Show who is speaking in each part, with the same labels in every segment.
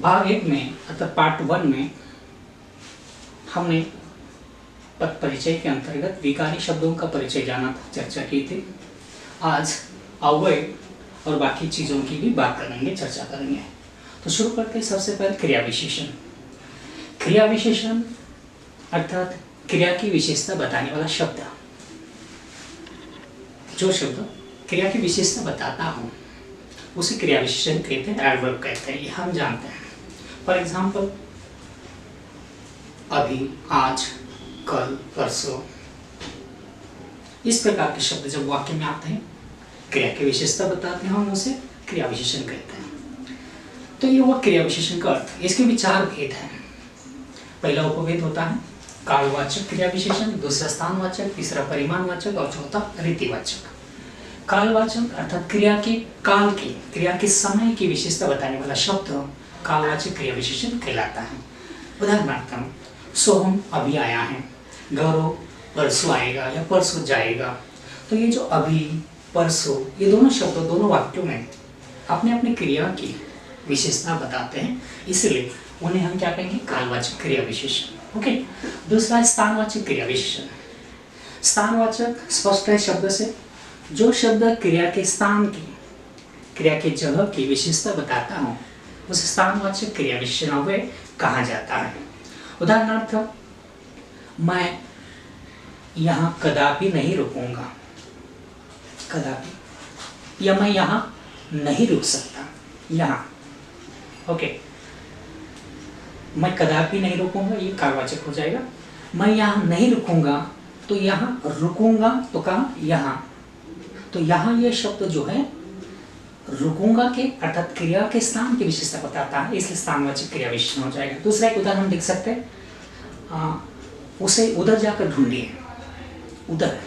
Speaker 1: भाग 1 में अर्थात पार्ट 1 में हमने पद परिचय के अंतर्गत विकारी शब्दों का परिचय जाना था, चर्चा की थी। आज अव्यय और बाकी चीज़ों की भी बात करेंगे, चर्चा करेंगे। तो शुरू करते हैं सबसे पहले क्रिया विशेषण। क्रिया विशेषण अर्थात क्रिया की विशेषता बताने वाला शब्द। जो शब्द क्रिया की विशेषता बताता हूँ उसे क्रिया विशेषण कहते हैं, एडवर्ब कहते हैं, ये हम जानते हैं। फॉर एग्जाम्पल अभी, आज, कल, परसों, इस प्रकार के शब्द जब वाक्य में आते हैं, क्रिया की विशेषता बताते हैं, हम उसे क्रिया विशेषण कहते हैं। तो ये हुआ क्रिया विशेषण का अर्थ। इसके भी 4 भेद हैं। पहला उपभेद होता है कालवाचक क्रिया विशेषण, दूसरा स्थानवाचक, तीसरा परिमाणवाचक और चौथा रीतिवाचक। कालवाचक अर्थात क्रिया के काल की, क्रिया के समय की विशेषता बताने वाला शब्द कालवाचक क्रिया विशेषण कहलाता है। उदाहरणार्थ सोहम अभी आया है, गौरव परसों आएगा या परसों जाएगा। तो ये जो अभी, परसों, ये दोनों शब्द दोनों वाक्यों में अपने अपने क्रिया की विशेषता बताते हैं, इसलिए उन्हें हम क्या कहेंगे, कालवाचक क्रिया विशेषण। ओके। दूसरा स्थानवाचक क्रिया विशेषण। स्थानवाचक स्पष्ट है शब्द से, जो शब्द क्रिया के स्थान की, क्रिया के जगह की विशेषता बताता हूँ उसे स्थानवाचक क्रिया विशेषण अव्यय कहा जाता है। उदाहरणार्थ मैं यहाँ कदापि नहीं रुकूंगा, कदापि, या मैं यहाँ नहीं रुक सकता, यहाँ। ओके, मैं कदापि नहीं रुकूंगा, ये कालवाचक हो जाएगा। मैं यहाँ नहीं रुकूंगा, तो यहाँ रुकूंगा तो कहाँ, यहाँ। तो यहाँ ये शब्द जो है रुकूंगा के अर्थात क्रिया के स्थान की विशेषता बताता है, इसलिए स्थानवाचक क्रिया विशेषण हो जाएगा। दूसरा एक उदाहरण हम देख सकते हैं, उसे उधर जाकर ढूंढिए। उधर,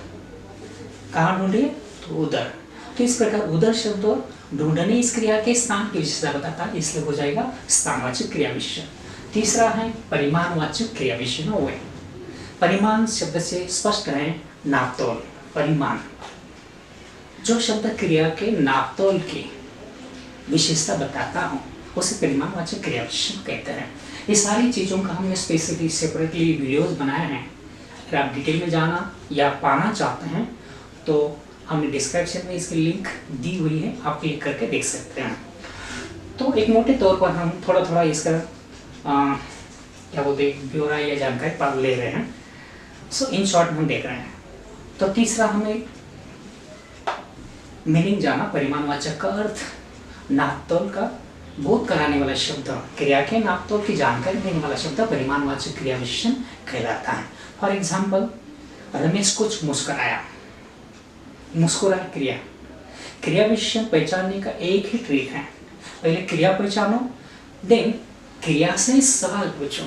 Speaker 1: कहाँ ढूंढिए, तो उधर। तो इस प्रकार उधर शब्द ढूंढने इस क्रिया के स्थान की विशेषता बताता है, इसलिए हो जाएगा स्थानवाचक क्रिया विशेषण। तीसरा है परिमाणवाचक क्रिया विशेषण हुए। परिमाण शब्द से स्पष्ट है नापतोल, परिमाण। जो शब्द क्रिया के नापतोल की विशेषता बताता हूँ उसे परिमाणवाचक क्रिया विशेषण कहते हैं। ये सारी चीज़ों का हमने स्पेसिफिकली सेपरेटली वीडियोस बनाए हैं। अगर आप डिटेल में जाना या पाना चाहते हैं तो हमने डिस्क्रिप्शन में इसकी लिंक दी हुई है, आप क्लिक करके देख सकते हैं। तो एक मोटे तौर पर हम थोड़ा थोड़ा इसका क्या बोलते हैं, ब्यौरा या जानकारी पढ़ ले रहे हैं। सो इन शॉर्ट हम देख रहे हैं। तो तीसरा हमें मीनिंग जाना, परिमाणवाचक का अर्थ, नापतोल का बोध कराने वाला शब्द, क्रिया के नापतोल की जानकारी देने वाला शब्द परिमाणवाचक क्रिया विशेषण कहलाता है। फॉर एग्जाम्पल रमेश कुछ मुस्कुराया। मुस्कुराया क्रिया, क्रिया विशेषण पहचानने का एक ही ट्रिक है, पहले क्रिया पहचानो, देन क्रिया से सवाल पूछो।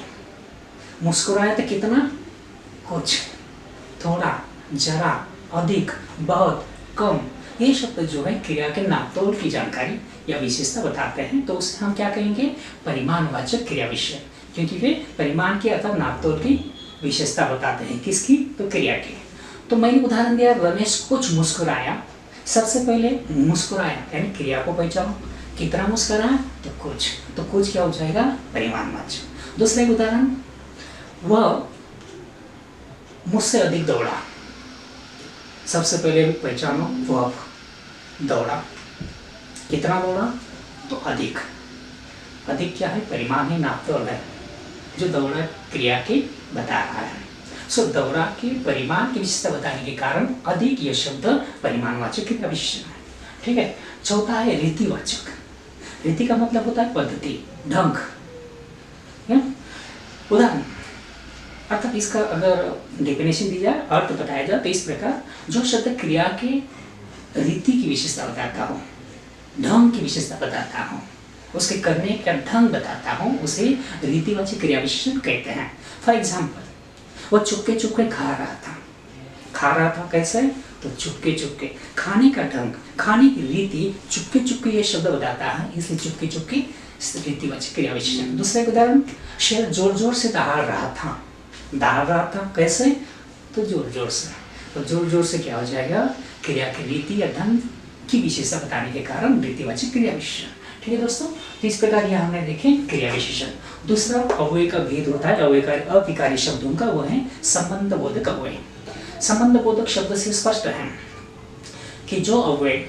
Speaker 1: मुस्कुराया तो कितना, कुछ, थोड़ा, जरा, अधिक, बहुत, कम, ये शब्द जो है क्रिया के नापतोल की जानकारी या विशेषता बताते हैं, तो उसे हम क्या कहेंगे, परिमाणवाचक क्रिया विशेषण, क्योंकि वे परिमाण के अर्थात नापतोल की विशेषता बताते हैं। किसकी, तो क्रिया की। तो मैंने उदाहरण दिया रमेश कुछ मुस्कुराया। सबसे पहले मुस्कुराया यानी क्रिया को पहचानो, कितना मुस्कुराया, तो कुछ। तो कुछ क्या हो जाएगा, परिमाणवाचक। दूसरा एक उदाहरण, वह मुझसे अधिक दौड़ा। सबसे पहले पहचानो, वह दौड़ा, कितना दौड़ा, तो अधिक। अधिक क्या है, परिमाण है, नापतोल है, जो दौड़ा क्रिया की बता रहा है। सो दौड़ा के परिमाण की विशेषता बताने के कारण अधिक यह शब्द परिमाणवाचक क्रिया विशेषण है। ठीक है। चौथा है रीतिवाचक। रीति का मतलब होता है पद्धति, ढंग। उदाहरण अर्थात इसका अगर डेफिनेशन दी जाए, अर्थ बताया जाए तो इस प्रकार, जो शब्द क्रिया के रीति की विशेषता बताता हो, ढंग की विशेषता बताता हो, उसके करने का ढंग बताता हूँ, उसे रीतिवाचक क्रिया विशेषण कहते हैं। फॉर एग्जाम्पल वो चुपके चुपके खा रहा था। खा रहा था कैसे, तो चुपके चुपके। खाने का ढंग, खाने की रीति चुपके चुपके ये शब्द बताता है, इसलिए चुपके चुपके रीतिवाचक क्रिया विशेषण। दूसरा उदाहरण, शेर जोर जोर से दहाड़ रहा था। दहाड़ रहा था कैसे, तो जोर जोर से। तो जोर जोर से क्या हो जाएगा, क्रिया की रीति या ढंग की विशेषता बताने के कारण रीतिवाचक क्रिया विशेषण। ठीक है दोस्तों। तो इस प्रकार यह हमने देखे क्रिया विशेषण। दूसरा अव्यय का भेद होता है अविकारी शब्दों का, वो है संबंध बोधक अव्यय। संबंध बोधक शब्द से स्पष्ट है कि जो अव्यय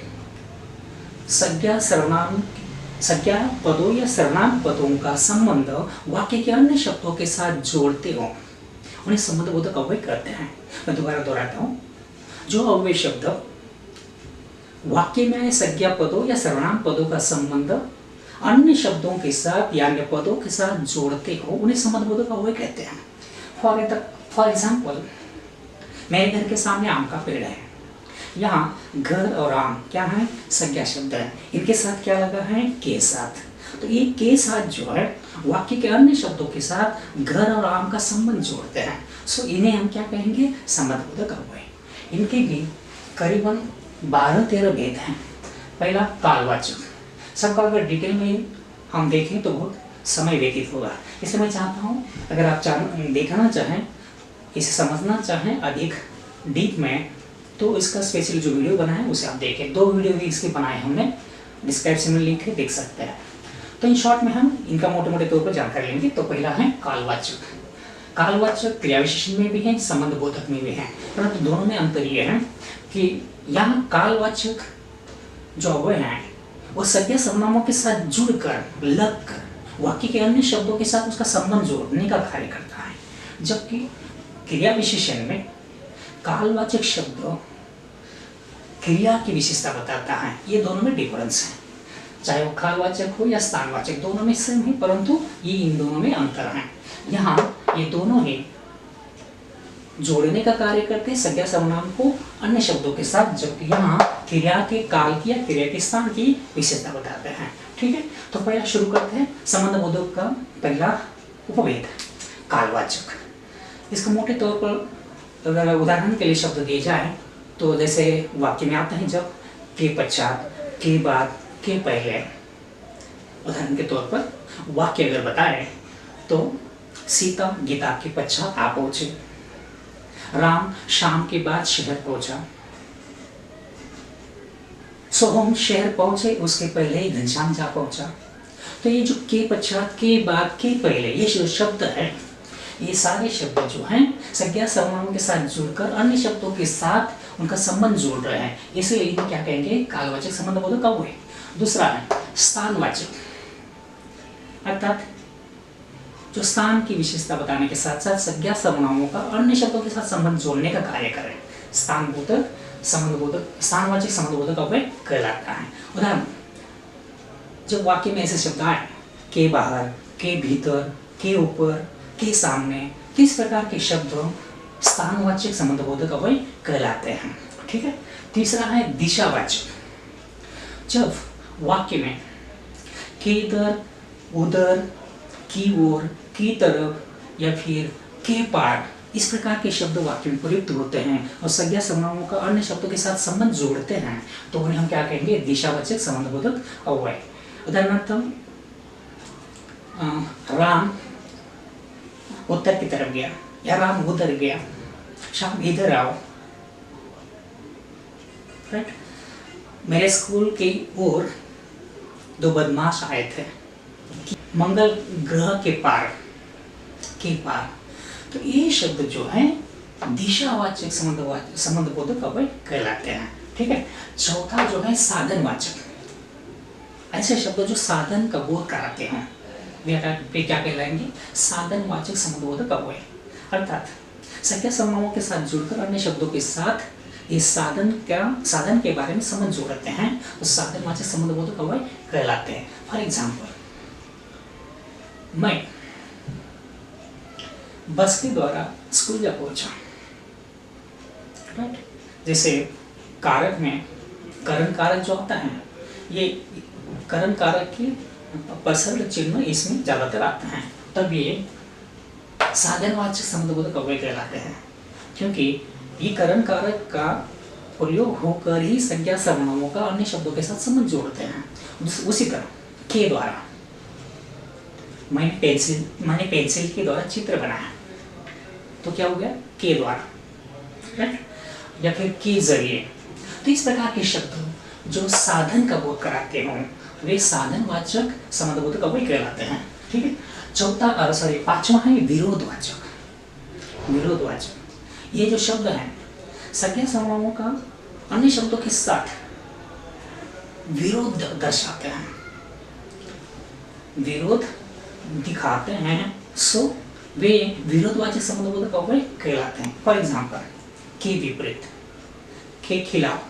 Speaker 1: संज्ञा पदों या सर्वनाम पदों का संबंध वाक्य के अन्य शब्दों के साथ जोड़ते हो उन्हें संबंध बोधक अव्यय कहते हैं। मैं दोबारा दोहराता हूँ, जो अव्यय शब्द वाक्य में संज्ञा पदों या सर्वनाम पदों का संबंध अन्य शब्दों के साथ या अन्य पदों के साथ जोड़ते हो उन्हें संबंध बोधक अव्यय कहते हैं। फॉर एग्जाम्पल, मेरे घर के सामने आम का पेड़ है। यहाँ घर और आम क्या है? संज्ञा शब्द है। इनके साथ क्या लगा है? के साथ। तो ये के साथ जो है वाक्य के अन्य शब्दों के साथ घर और आम का संबंध जोड़ते हैं। सो इन्हें हम क्या कहेंगे? संबंध बोधक अव्यय। इनके भी करीबन 12-13 भेद हैं। पहला कालवाचक, सबका अगर डिटेल में हम देखें तो बहुत समय व्यतीत होगा, इसलिए मैं चाहता हूँ अगर आप देखना चाहें, इसे समझना चाहें अधिक डीप में, तो इसका स्पेशल जो वीडियो बना है उसे आप देखें। 2 वीडियो भी इसके बनाए हमने, डिस्क्रिप्शन में लिंक है, देख सकते हैं। तो इन शॉर्ट में हम इनका मोटे मोटे तौर पर जानकारी लेंगे। तो पहला है कालवाचक। कालवाचक क्रिया विशेषण में भी है, संबंध बोधक में भी है, परंतु दोनों में अंतर यह है कि यहाँ कालवाचक जो अव्यय है वो संज्ञा सर्वनामों के साथ जुड़कर लगकर वाक्य के अन्य शब्दों के साथ उसका संबंध जोड़ने का कार्य करता है, जबकि क्रिया विशेषण में कालवाचक शब्द क्रिया की विशेषता बताता है। ये दोनों में डिफरेंस है, चाहे वो कालवाचक हो या स्थानवाचक, दोनों में सेम है, परंतु ये इन दोनों में अंतर है। यहाँ ये दोनों ही जोड़ने का कार्य करते हैं संज्ञा सर्वनाम को अन्य शब्दों के साथ, जबकि यहाँ क्रिया के काल की या क्रिया के स्थान की विशेषता बताते हैं। ठीक है, तो पहला शुरू करते हैं संबंध बोधक का पहला उपभेद कालवाचक। इसको मोटे तौर पर अगर उदाहरण के लिए शब्द दिए जाए तो जैसे वाक्य में आता है जब के पश्चात, के बाद, के पहले। उदाहरण के तौर पर वाक्य अगर बताए तो सीता गीता के पश्चात आ पहुंचे, राम शाम के बाद शहर पहुंचा, सोहम शहर पहुंचे उसके पहले ही घनश्याम जा पहुंचा। तो ये जो के पश्चात, के बाद, के पहले, ये जो शब्द है, ये सारे शब्द जो हैं संज्ञा सर्वनामों के साथ जुड़कर अन्य शब्दों के साथ उनका संबंध जोड़ रहे हैं, इसलिए इन्हें क्या कहेंगे? कालवाचक संबंध बोधक अव्यय। दूसरा है स्थानवाचक, अर्थात जो स्थान की विशेषता बताने के साथ साथ संज्ञा सर्वनामों का अन्य शब्दों के साथ संबंध जोड़ने का कार्य करें। स्थान बोधक संबंध बोधक, स्थानवाचक संबंध बोधक अव्यय कहलाता है। उदाहरण, जब वाक्य में ऐसे शब्द आए के बाहर, के भीतर, के ऊपर, के सामने, किस प्रकार के शब्द स्थानवाचक संबंध बोधक अव्यय कहलाते हैं। ठीक है। तीसरा है दिशावाचक, जब वाक्य में के इधर, उधर, की ओर, की तरफ या फिर के पार, इस प्रकार के शब्द वाक्य में प्रयुक्त होते हैं और संज्ञा सर्वनामों का अन्य शब्दों के साथ संबंध जोड़ते हैं, तो उन्हें हम क्या कहेंगे? दिशावाचक संबंध बोधक अव्यय। उदाहरणार्थ, राम उत्तर की तरफ गया या राम उधर गया, शाम इधर आओ। राइट। मेरे स्कूल की ओर 2 बदमाश आए थे, मंगल ग्रह के पार, के पार। तो ये शब्द जो है दिशावाचक संबंध बोधक अव्यय कहलाते हैं। ठीक है। चौथा जो है साधनवाचक, ऐसे शब्द जो साधन का बोध कराते हैं वे क्या कहलाएंगे? साधनवाचक संबंध बोधक अव्यय। अर्थात संज्ञा सर्वनामों के साथ जुड़कर अन्य शब्दों के साथ इस साधन के बारे में संबंध जोड़ते हैं, उस साधनवाचक संबंध बोधक अव्यय कहलाते हैं। फॉर एग्जाम्पल, मैं बस के द्वारा स्कूल जा पहुंचा। राइट। जैसे कारक में करण कारक जो आता है, ये करण कारक की प्रसर्ग चिन्ह इसमें ज्यादातर आते हैं, तब ये साधनवाचक संबंध बोधक अव्यय कहलाते हैं, क्योंकि ये करण कारक का प्रयोग होकर ही संज्ञा सर्वनामों का अन्य शब्दों के साथ संबंध जोड़ते हैं। उसी तरह के द्वारा, मैंने पेंसिल के द्वारा चित्र बनाया, तो क्या हो गया? के द्वारा। राइट। या फिर के जरिए। तो इस प्रकार के शब्द जो साधन का बोध कराते हों वे साधनवाचक संबंधबोधक अव्यय कहलाते हैं। ठीक है। पांचवा है विरोधवाचक। विरोधवाचक ये जो शब्द है संज्ञा सर्वनामों का अन्य शब्दों के साथ विरोध दर्शाते हैं, विरोध दिखाते हैं, सो वे विरोधवाचक संबंधबोधक अव्यय कहलाते हैं। फॉर एग्जाम्पल के विपरीत, के खिलाफ,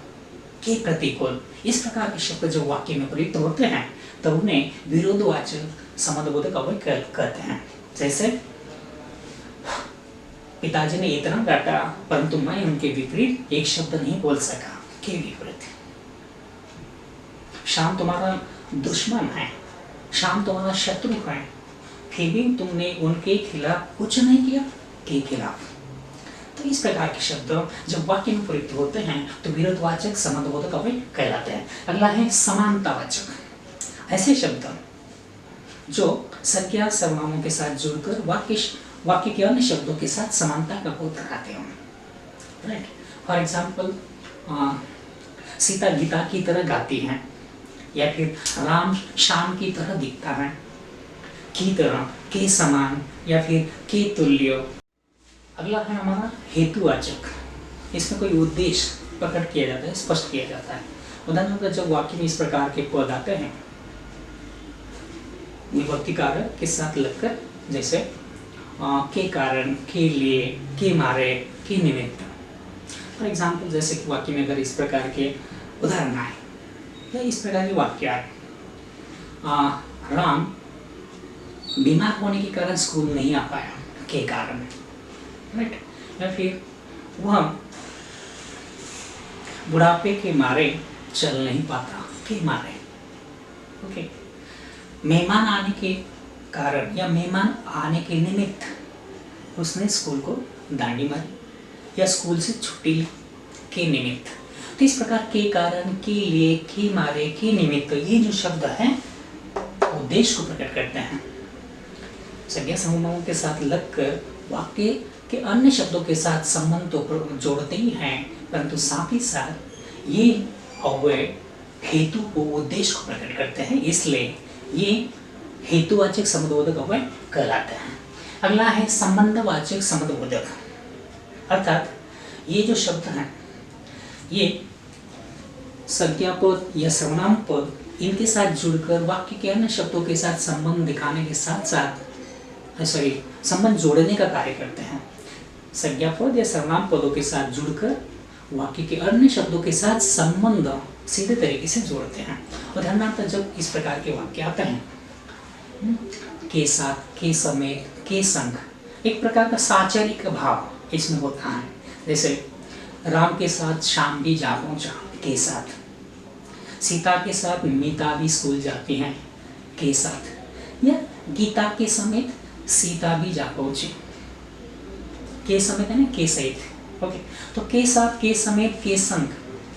Speaker 1: के प्रतिकूल, इस प्रकार के शब्द जो वाक्य में प्रयुक्त होते हैं तो उन्हें विरोधवाचक संबंधबोधक अव्यय कहते हैं। जैसे पिताजी ने इतना डांटा परंतु मैं उनके विपरीत एक शब्द नहीं बोल सका, के विपरीत। श्याम तुम्हारा दुश्मन है, श्याम तुम्हारा शत्रु है, फिर भी तुमने उनके खिलाफ कुछ नहीं किया, के खिलाफ। तो इस प्रकार के शब्द जब वाक्य में प्रयुक्त होते हैं तो विरोधवाचक संबंधबोधक अव्यय कहलाते हैं। अगला है समानतावाचक। ऐसे शब्द जो संज्ञा सर्वनामों के साथ जुड़कर वाक्य के अन्य शब्दों के साथ समानता का बोध कराते हैं। Right. For example Sita Gita की तरह गाती है, या फिर राम श्याम की तरह दिखता है, की तरह, के समान, या फिर के तुल्य। अगला है हमारा हेतुवाचक। इसमें कोई उद्देश्य प्रकट किया जाता है, स्पष्ट किया जाता है। उदाहरण जब वाक्य में इस प्रकार के पद आते हैं विभक्ति कारक के साथ लगकर, जैसे के कारण, के लिए, के मारे, के निमित्त। फॉर एग्जाम्पल जैसे कि वाक्य में अगर इस प्रकार के उदाहरण आए या इस प्रकार के वाक्य आए, राम बीमार होने के कारण स्कूल नहीं आ पाया, के कारण। राइट। या फिर वह बुढ़ापे के मारे चल नहीं पाता, के मारे। ओके। मेहमान आने के कारण या मेहमान आने के निमित्त उसने स्कूल को डांडी मारी या स्कूल से छुट्टी ली, के निमित्त। तो इस प्रकार के कारण, के लिए, के मारे, के निमित्त, ये जो शब्द हैं उद्देश्य को प्रकट करते हैं। संज्ञा समूहों के साथ लगकर वाक्य के अन्य शब्दों के साथ संबंध तो जोड़ते ही हैं, परंतु साथ ही साथ ये अव्यय हेतु को, उद्देश्य को प्रकट करते हैं, इसलिए ये हेतुवाचक संबंधबोधक अव्यय कहलाते हैं। अगला है संबंधवाचक संबंधबोधक, अर्थात ये जो शब्द हैं ये संज्ञा पद या सर्वनाम पद इनके साथ जुड़कर वाक्य के अन्य शब्दों के साथ संबंध दिखाने के साथ साथ संबंध जोड़ने का कार्य करते हैं। संज्ञा पद या सर्वनाम पदों के साथ जुड़कर वाक्य के अन्य शब्दों के साथ संबंध सीधे तरीके से जोड़ते हैं। उदाहरणार्थ जब इस प्रकार के वाक्य आते हैं के साथ, के समेत, के संग, एक प्रकार का साचरिक भाव इसमें होता है। जैसे राम के साथ श्याम भी जा पहुंचा, के साथ। सीता के साथ मीता भी स्कूल जाती हैं, के साथ। या गीता के समेत सीता भी जा पहुंची, के समेत है ना, के सहित। ओके। तो के साथ, के समेत, के संग,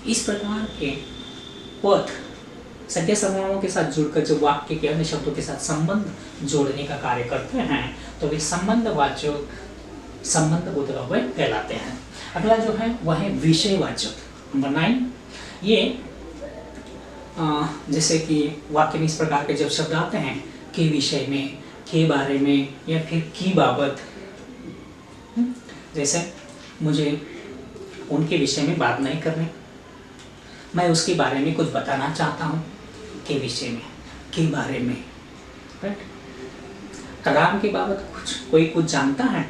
Speaker 1: इस प्रकार के पद संज्ञा सर्वनामों के साथ जुड़कर जो वाक्य के अन्य शब्दों के साथ संबंध जोड़ने का कार्य करते हैं तो वे संबंधवाचक संबंधबोधक अव्यय कहलाते हैं। अगला जो है वह है विषयवाचक। नंबर 9, ये जैसे कि वाक्य में इस प्रकार के जब शब्द आते हैं के विषय में, के बारे में, या फिर की बाबत, जैसे मुझे उनके विषय में बात नहीं करनी, मैं उसके बारे में कुछ बताना चाहता हूँ, के विषय में, के बारे में। राइट। राम के बाबत कोई कुछ जानता है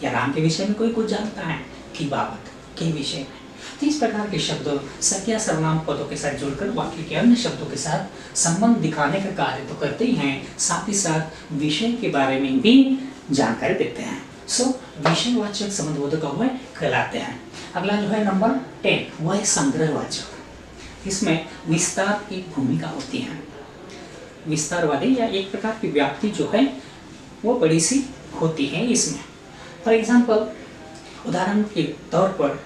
Speaker 1: या राम के विषय में कोई कुछ जानता है, की बाबत, के विषय में। तो इस प्रकार के शब्द संज्ञा सर्वनाम पदों के साथ जुड़कर वाक्य के अन्य शब्दों के साथ संबंध दिखाने का कार्य तो करते ही हैं, साथ ही साथ विषय के बारे में भी जानकारी देते हैं। सो विषयवाचक संबंधबोधक अव्यय कहलाते हैं। अगला जो है नंबर 10, वह है संग्रहवाचक। इसमें विस्तार की भूमिका होती है। विस्तारवादी या एक प्रकार की व्याप्ति जो है वो बड़ी सी होती है इसमें। फॉर एग्जाम्पल उदाहरण के तौर पर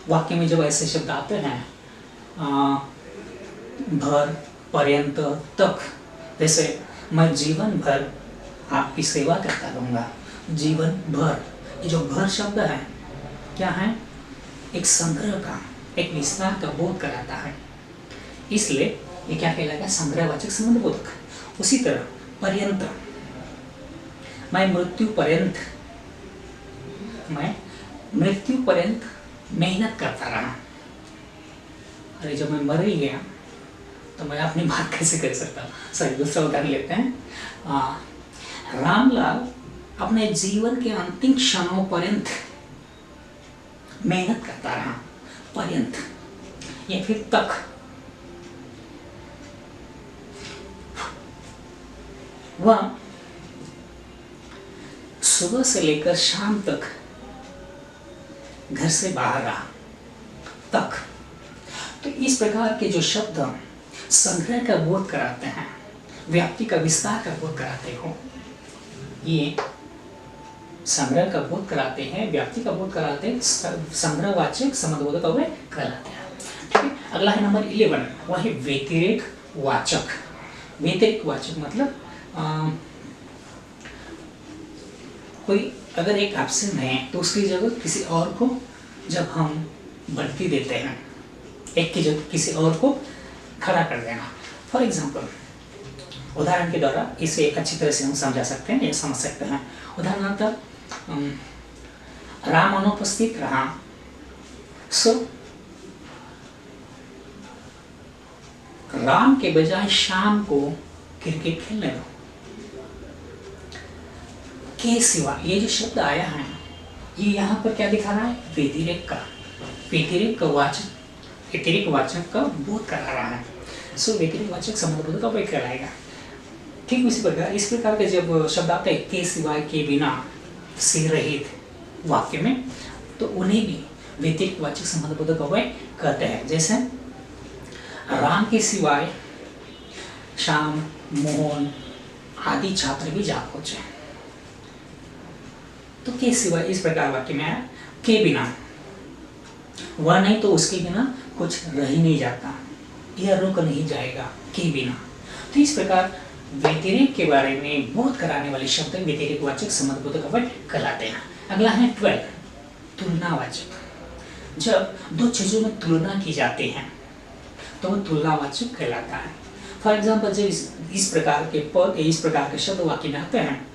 Speaker 1: वाक्य में जब ऐसे शब्द आते हैं भर, पर्यंत, तक, जैसे मैं जीवन भर आपकी सेवा करता रहूँगा, जीवन भर, ये जो भर शब्द है क्या है, एक संग्रह का, एक विस्तार का बोध कराता है। इसलिए ये क्या कहलाएगा? संग्रहवाचक संबंधबोधक। उसी तरह पर्यंत, मैं मृत्यु पर्यंत मेहनत करता रहा। अरे जब मैं मर ही गया तो मैं अपनी बात कैसे कर सकता हूँ? सॉरी, दूसरा उदाहरण लेते हैं। रामलाल अपने जीवन के अंतिम क्षणों पर्यंत मेहनत करता रहा। पर्यंत या फिर तक। वह सुबह से लेकर शाम तक घर से बाहर रहा। तक। तो इस प्रकार के जो शब्द संग्रह का बोध कराते हैं, व्याप्ति का विस्तार का बोध कराते हो, ये संग्रह का बोध कराते हैं, व्याप्ति का बोध कराते हैं, संग्रहवाचक संबंधबोधक अव्यय कहलाते हैं। ठीक है। अगला है नंबर 11, वह है व्यतिरेक वाचक। व्यतिरेक वाचक मतलब कोई अगर एक एब्सेंट है तो उसकी जगह किसी और को जब हम बढ़ती देते हैं, एक की जगह किसी और को खड़ा कर देना। फॉर एग्जाम्पल, उदाहरण के द्वारा इसे एक अच्छी तरह से हम समझा सकते हैं या समझ सकते हैं। उदाहरणार्थ, राम अनुपस्थित रहा, सो राम के बजाय शाम को क्रिकेट खेलने दो। के सिवा ये जो शब्द आया है, ये यहाँ पर क्या दिखा रहा है? व्यतिरेक वाचक का बोध करा रहा है। सो व्यतिरेक वाचक संबंधबोधक अव्यय कहलाएगा। ठीक उसी प्रकार इस प्रकार के जब शब्द आते हैं के सिवाय, के बिना, से रहित वाक्य में, तो उन्हें भी व्यतिरेक वाचक संबंधबोधक अव्यय कहते हैं। जैसे राम के सिवाय श्याम, मोहन आदि छात्र भी जाग पहुंचे। तो के सिवाय इस प्रकार वाक्य में आया। के बिना, वह नहीं तो उसके बिना कुछ रह ही नहीं जाता, यह रुक नहीं जाएगा, के बिना। तो इस प्रकार व्यतिरेक के बारे में बोध कराने वाले शब्द व्यतिरेक वाचक संबंधबोधक अव्यय कहलाते हैं। अगला है 12, तुलनावाचक। जब दो चीजों में तुलना की जाती है तो वह तुलनावाचक कहलाता है। फॉर एग्जाम्पल, जब इस प्रकार के पद, इस प्रकार के शब्द वाक्य में आते हैं,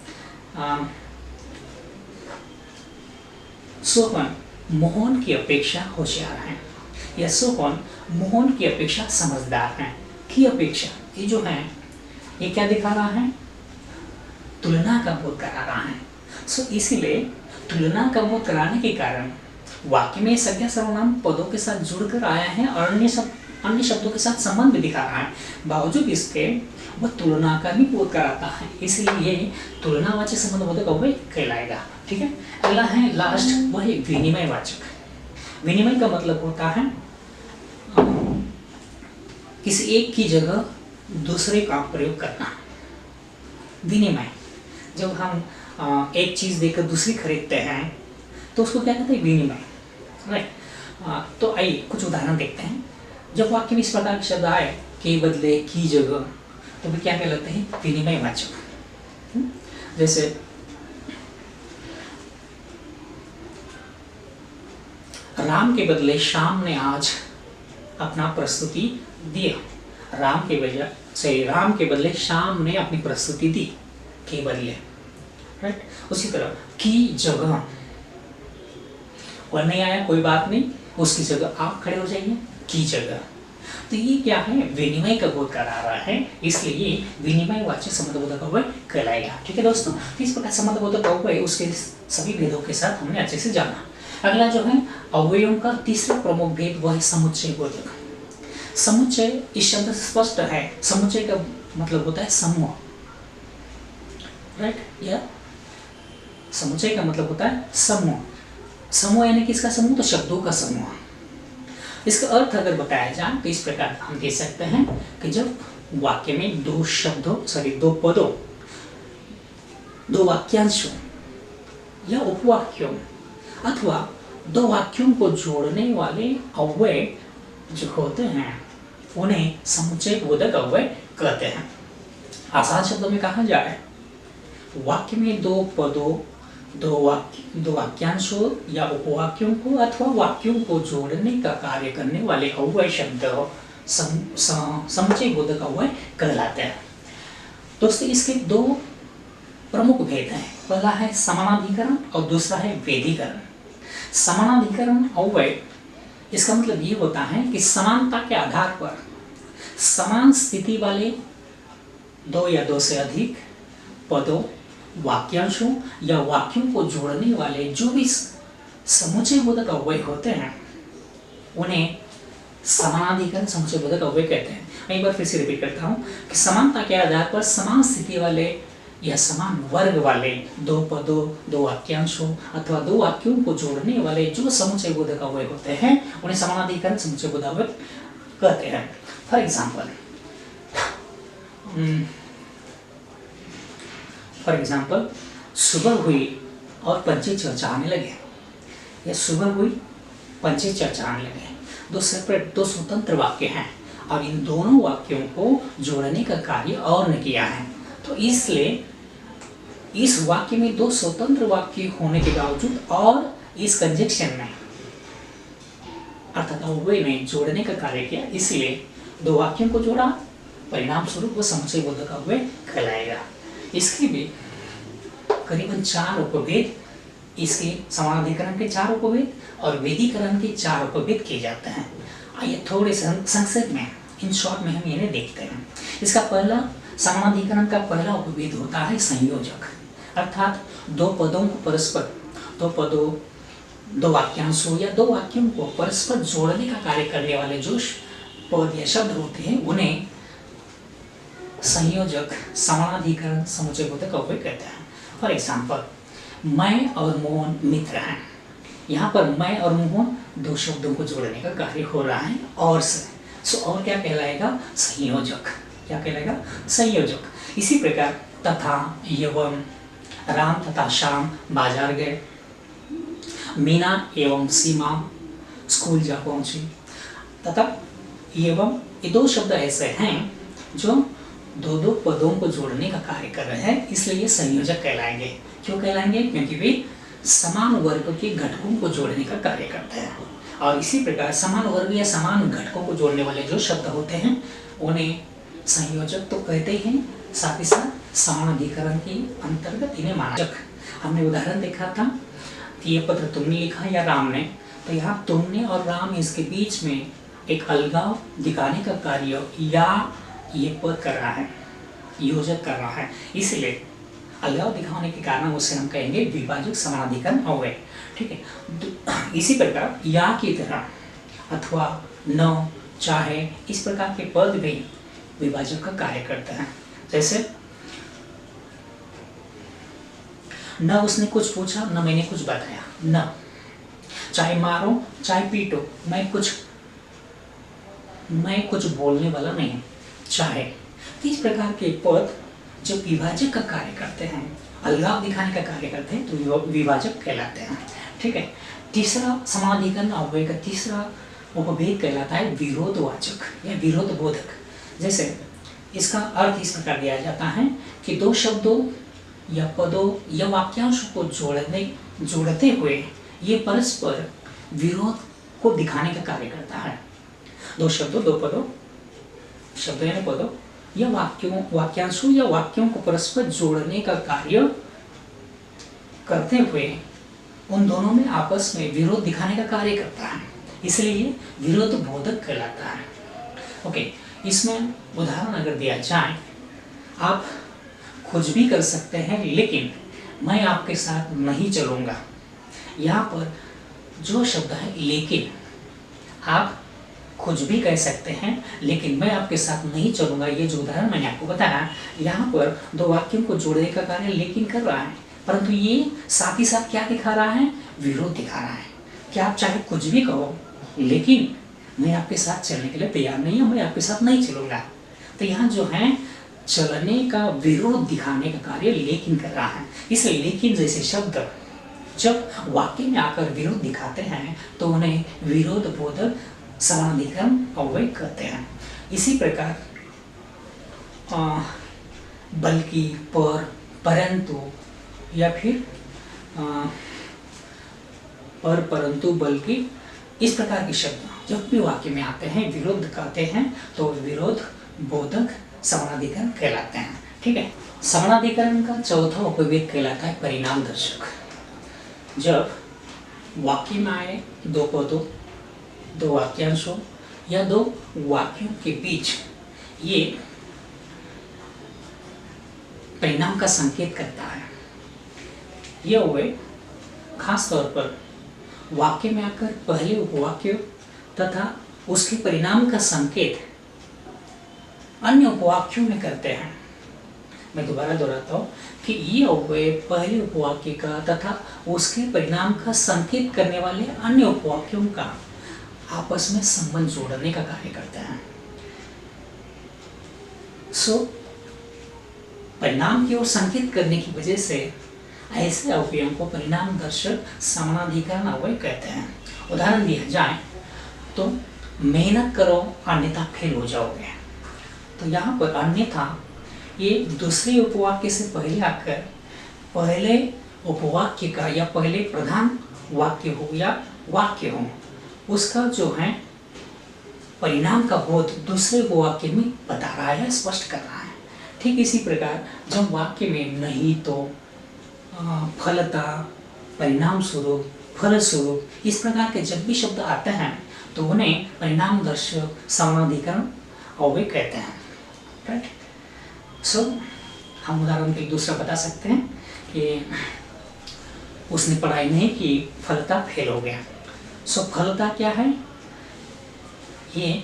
Speaker 1: सोहन मोहन की अपेक्षा होशियार है, या सोहन मोहन की अपेक्षा समझदार है। की अपेक्षा, ये जो है ये क्या दिखा रहा है? तुलना का बोध करा रहा है। सो इसीलिए तुलना का बोध कराने के कारण वाक्य में संज्ञा सर्वनाम पदों के साथ जुड़कर आया है और अन्य शब्दों के साथ संबंध भी दिखा रहा है। बावजूद इसके वह तुलना का भी बोध कराता है, इसलिए ये तुलनावाचक संबंधबोधक अव्यय कहलाएगा। ठीक है। अगला है लास्ट, वह है विनिमय वाचक। विनिमय का मतलब होता है किसी एक की जगह दूसरे का प्रयोग करना। विनिमय, जब हम एक चीज देकर दूसरी खरीदते हैं तो उसको क्या कहते हैं? विनिमय। राइट। तो आइए कुछ उदाहरण देखते हैं। जब वाक्य में इस प्रकार के शब्द आए, के बदले की जगह, तो वे क्या कहलाते हैं? विनिमय वाचक। जैसे राम के बदले श्याम ने आज अपना प्रस्तुति दिया। राम के बदले श्याम ने अपनी प्रस्तुति दी, के बदले। राइट। उसी तरह की जगह, वह नहीं आया कोई बात नहीं, उसकी जगह आप खड़े हो जाइए, की जगह। तो ये क्या है? विनिमय का बोध करा रहा है, इसलिए ये विनिमय वाचक संबंधबोधक अव्यय कहलाएगा। ठीक है दोस्तों, इस प्रकार संबंधबोधक अव्यय उसके सभी भेदों के साथ हमने अच्छे से जाना। अगला जो है अव्ययों का तीसरा प्रमुख भेद, वह है समुच्चय बोधक। समुच्चय इस शब्द से स्पष्ट है। समुच्चय का मतलब होता है समूह। राइट। या समुच्चय का मतलब होता है समूह। समूह यानी किसका समूह? तो शब्दों का समूह। इसका अर्थ अगर बताया जाए तो इस प्रकार हम दे सकते हैं कि जब वाक्य में दो पदों, दो वाक्यांशों या उपवाक्यों अथवा दो वाक्यों को जोड़ने वाले अव्यय जो होते हैं उन्हें समुच्चय बोधक अव्यय कहते हैं। आसान शब्दों में कहा जाए, वाक्य में दो पदों, दो वाक्यांशों या उपवाक्यों को अथवा वाक्यों को जोड़ने का कार्य करने वाले अव्यय शब्द समुच्चय बोधक अव्यय कहलाते हैं। दोस्तों इसके दो प्रमुख भेद हैं। पहला है समानाधिकरण और दूसरा है वेदीकरण। समानाधिकरण अव्यय इसका मतलब ये होता है कि समानता के आधार पर समान स्थिति वाले दो या दो से अधिक पदों, वाक्यांशों या वाक्यों को जोड़ने वाले जो भी समुच्चय बोधक अव्यय होते हैं उन्हें समानाधिकरण समुच्चय बोधक अव्यय कहते हैं। मैं एक बार फिर से रिपीट करता हूँ कि समानता के आधार पर समान स्थिति वाले या समान वर्ग वाले दो पदों, दो वाक्यांशों अथवा दो वाक्यों को जोड़ने वाले जो समुच्चय बोधक अव्यय होते हैं उन्हें समानाधिकरण समुच्चय बोधक अव्यय कहते हैं। फॉर एग्जाम्पल सुबह हुई और पंछी चहचहाने लगे, या सुबह हुई पंछी चहचहाने लगे। दो सेपरेट, दो स्वतंत्र वाक्य हैं। अब इन दोनों वाक्यों को जोड़ने का कार्य और ने किया है, तो इसलिए इस वाक्य में दो स्वतंत्र वाक्य होने के बावजूद और इस कंजक्शन में अर्थात अव्यय में जोड़ने का कार्य किया, इसलिए दो वाक्यों को जोड़ा, परिणाम स्वरूप वो समुच्चय बोधक अव्यय कहलाएगा। इसके भी करीबन 4 उपभेद, इसके समानाधिकरण के 4 उपभेद और वेदीकरण के 4 उपभेद किए जाते हैं। आइए थोड़े संक्षेप में, इन शॉर्ट में हम इन्हें देखते हैं। इसका पहला, समानाधिकरण का पहला उपभेद होता है संयोजक, अर्थात दो पदों को परस्पर, दो पदों, दो वाक्यांशों या दो वाक्यों को परस्पर जोड़ने का कार्य करने वाले जो पद या शब्द होते हैं उन्हें संयोजक समानाधिकरण समुच्चय बोधक अव्यय कहते हैं। फॉर एग्जाम्पल, मैं और मोहन मित्र हैं। यहाँ पर मैं और मोहन दो शब्दों को जोड़ने का कार्य हो रहा है और से, सो और क्या कहलाएगा? संयोजक। क्या कहलाएगा? संयोजक। इसी प्रकार तथा, एवं, राम तथा श्याम बाजार गए, मीना एवं सीमा स्कूल जा पहुंची, तथा एवं, ये दो शब्द ऐसे हैं जो दो दो पदों को जोड़ने का कार्य कर रहे हैं, इसलिए ये संयोजक कहलाएंगे। क्यों कहलाएंगे? क्योंकि वे समान वर्ग के घटकों को जोड़ने का कार्य करते हैं। और इसी प्रकार समान वर्ग या समान घटकों को जोड़ने वाले जो शब्द होते हैं उन्हें संयोजक तो कहते ही हैं, साथ ही साथ समानाधिकरण के अंतर्गत इन्हें माना। हमने उदाहरण देखा था कि ये पत्र तुमने लिखा या राम ने, तो यहाँ तुमने और राम इसके बीच में एक अलगाव दिखाने का कार्य या ये पद कर रहा है, योजक कर रहा है, इसलिए अलगाव दिखाने के कारण उसे हम कहेंगे विभाजक समानाधिकरण अव्यय। ठीक है। इसी प्रकार या की तरह अथवा, न, चाहे, इस प्रकार के पद भी विभाजक का कार्य करते हैं। जैसे न उसने कुछ पूछा, न मैंने कुछ बताया। न, चाहे मारो चाहे पीटो, मैं कुछ बोलने वाला नहीं। चाहे, तो इस प्रकार के पद जब विभाजक का कार्य करते हैं, अलगाव दिखाने का कार्य करते हैं, तो विभाजक कहलाते हैं। ठीक है। तीसरा समानाधिकरण अव्यय का तीसरा उपभेद कहलाता है विरोधवाचक या विरोध बोधक। जैसे इसका अर्थ इस प्रकार दिया जाता है कि दो शब्दों या पदों या वाक्यांशों को जोड़ते हुए ये परस्पर विरोध को दिखाने का कार्य करता है। दो शब्दों, दो पदों, शब्दों यानी पदों या वाक्यांशों या वाक्यों को परस्पर जोड़ने का कार्य करते हुए उन दोनों में आपस में विरोध दिखाने का कार्य करता है, इसलिए विरोध बोधक कहलाता है। ओके, इसमें उदाहरण अगर दिया जाए, आप कुछ भी कर सकते हैं लेकिन मैं आपके साथ नहीं चलूँगा। यहाँ पर जो शब्द है लेकिन, आप कुछ भी कह सकते हैं लेकिन मैं आपके साथ नहीं चलूँगा, ये जो उदाहरण मैंने आपको बताया, यहाँ पर दो वाक्यों को जोड़ने का कार्य लेकिन कर रहा है, परंतु ये साथ ही साथ क्या दिखा रहा है? विरोध दिखा रहा है कि आप चाहे कुछ भी कहो लेकिन मैं आपके साथ चलने के लिए तैयार नहीं हूँ, मैं आपके साथ नहीं चलूँगा। तो यहाँ जो है चलने का विरोध दिखाने का कार्य लेकिन कर रहा है। इसलिए लेकिन जैसे शब्द जब वाक्य में आकर विरोध दिखाते हैं तो उन्हें विरोध बोधक समानाधिकरण अव्यय कहते हैं। इसी प्रकार बल्कि, पर, परंतु या फिर पर, परंतु, बल्कि, इस प्रकार के शब्द जब भी वाक्य में आते हैं, विरोध कहते हैं, तो विरोध बोधक समानाधिकरण कहलाते हैं। ठीक है। समानाधिकरण का चौथा उपभेद कहलाता है परिणाम दर्शक। जब वाक्य में आए दो पदों, दो वाक्यांशों या दो वाक्यों के बीच ये परिणाम का संकेत करता है। यह हुए खास तौर पर वाक्य में आकर पहले उपवाक्य तथा उसके परिणाम का संकेत अन्य उपवाक्यों में करते हैं। मैं दोबारा दोहराता हूँ कि ये हुए पहले उपवाक्य का तथा उसके परिणाम का संकेत करने वाले अन्य उपवाक्यों का आपस में संबंध जोड़ने का कार्य करते हैं। परिणाम की ओर संकेत करने की वजह से ऐसे अवयवों को परिणाम दर्शक समानाधिकरण अवयव कहते हैं। उदाहरण दिया जाए तो मेहनत करो अन्यथा फेल हो जाओगे। तो यहाँ पर अन्यथा ये दूसरे उपवाक्य से पहले आकर पहले उपवाक्य का या पहले प्रधान वाक्य हो या वाक्य हो, उसका जो है परिणाम का बोध दूसरे उपवाक्य में बता रहा है, स्पष्ट कर रहा है। ठीक इसी प्रकार जब वाक्य में नहीं तो, फलता, परिणाम स्वरूप, फल स्वरूप, इस प्रकार के जब भी शब्द आते हैं तो उन्हें परिणाम दर्शक समानाधिकरण अवयव कहते हैं। राइट। हम उदाहरण के दूसरा बता सकते हैं कि उसने पढ़ाई नहीं की, फलता फेल हो गया। फलता क्या है? ये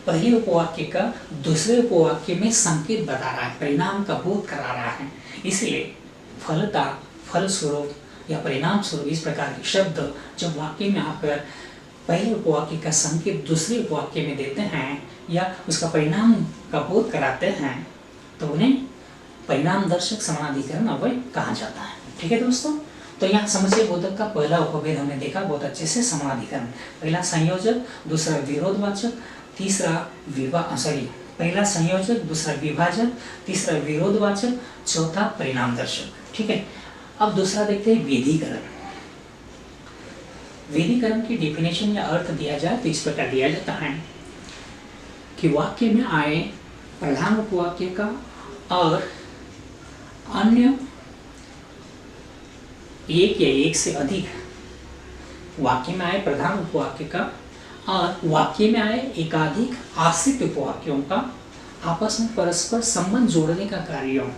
Speaker 1: पहले उपवाक्य का दूसरे उपवाक्य में संकेत बता रहा है, परिणाम का बोध करा रहा है। इसलिए फलता, फलस्वरूप या परिणाम स्वरूप इस प्रकार के शब्द जब वाक्य में आकर पहले उपवाक्य का संकेत दूसरे उपवाक्य में देते हैं या उसका परिणाम का बोध कराते हैं तो उन्हें परिणाम दर्शक समानाधिकरण अवयव कहा जाता है। ठीक है दोस्तों, तो यहाँ समुच्चय बोधक का पहला उपभेद हमने देखा बहुत अच्छे से, समानाधिकरण। पहला संयोजक, दूसरा विरोधवाचक, पहला संयोजक, दूसरा विभाजक, तीसरा विरोधवाचक, चौथा परिणाम दर्शक। ठीक है। अब दूसरा देखते हैं विधिकरण। विधिकरण की डेफिनेशन या अर्थ दिया जाए तो इस प्रकार दिया जाता है कि वाक्य में आए प्रधान उपवाक्य का और अन्य एक या एक से अधिक वाक्य में आए प्रधान उपवाक्य का और वाक्य में आए एकाधिक आश्रित उपवाक्यों का आपस में परस्पर संबंध जोड़ने का कार्य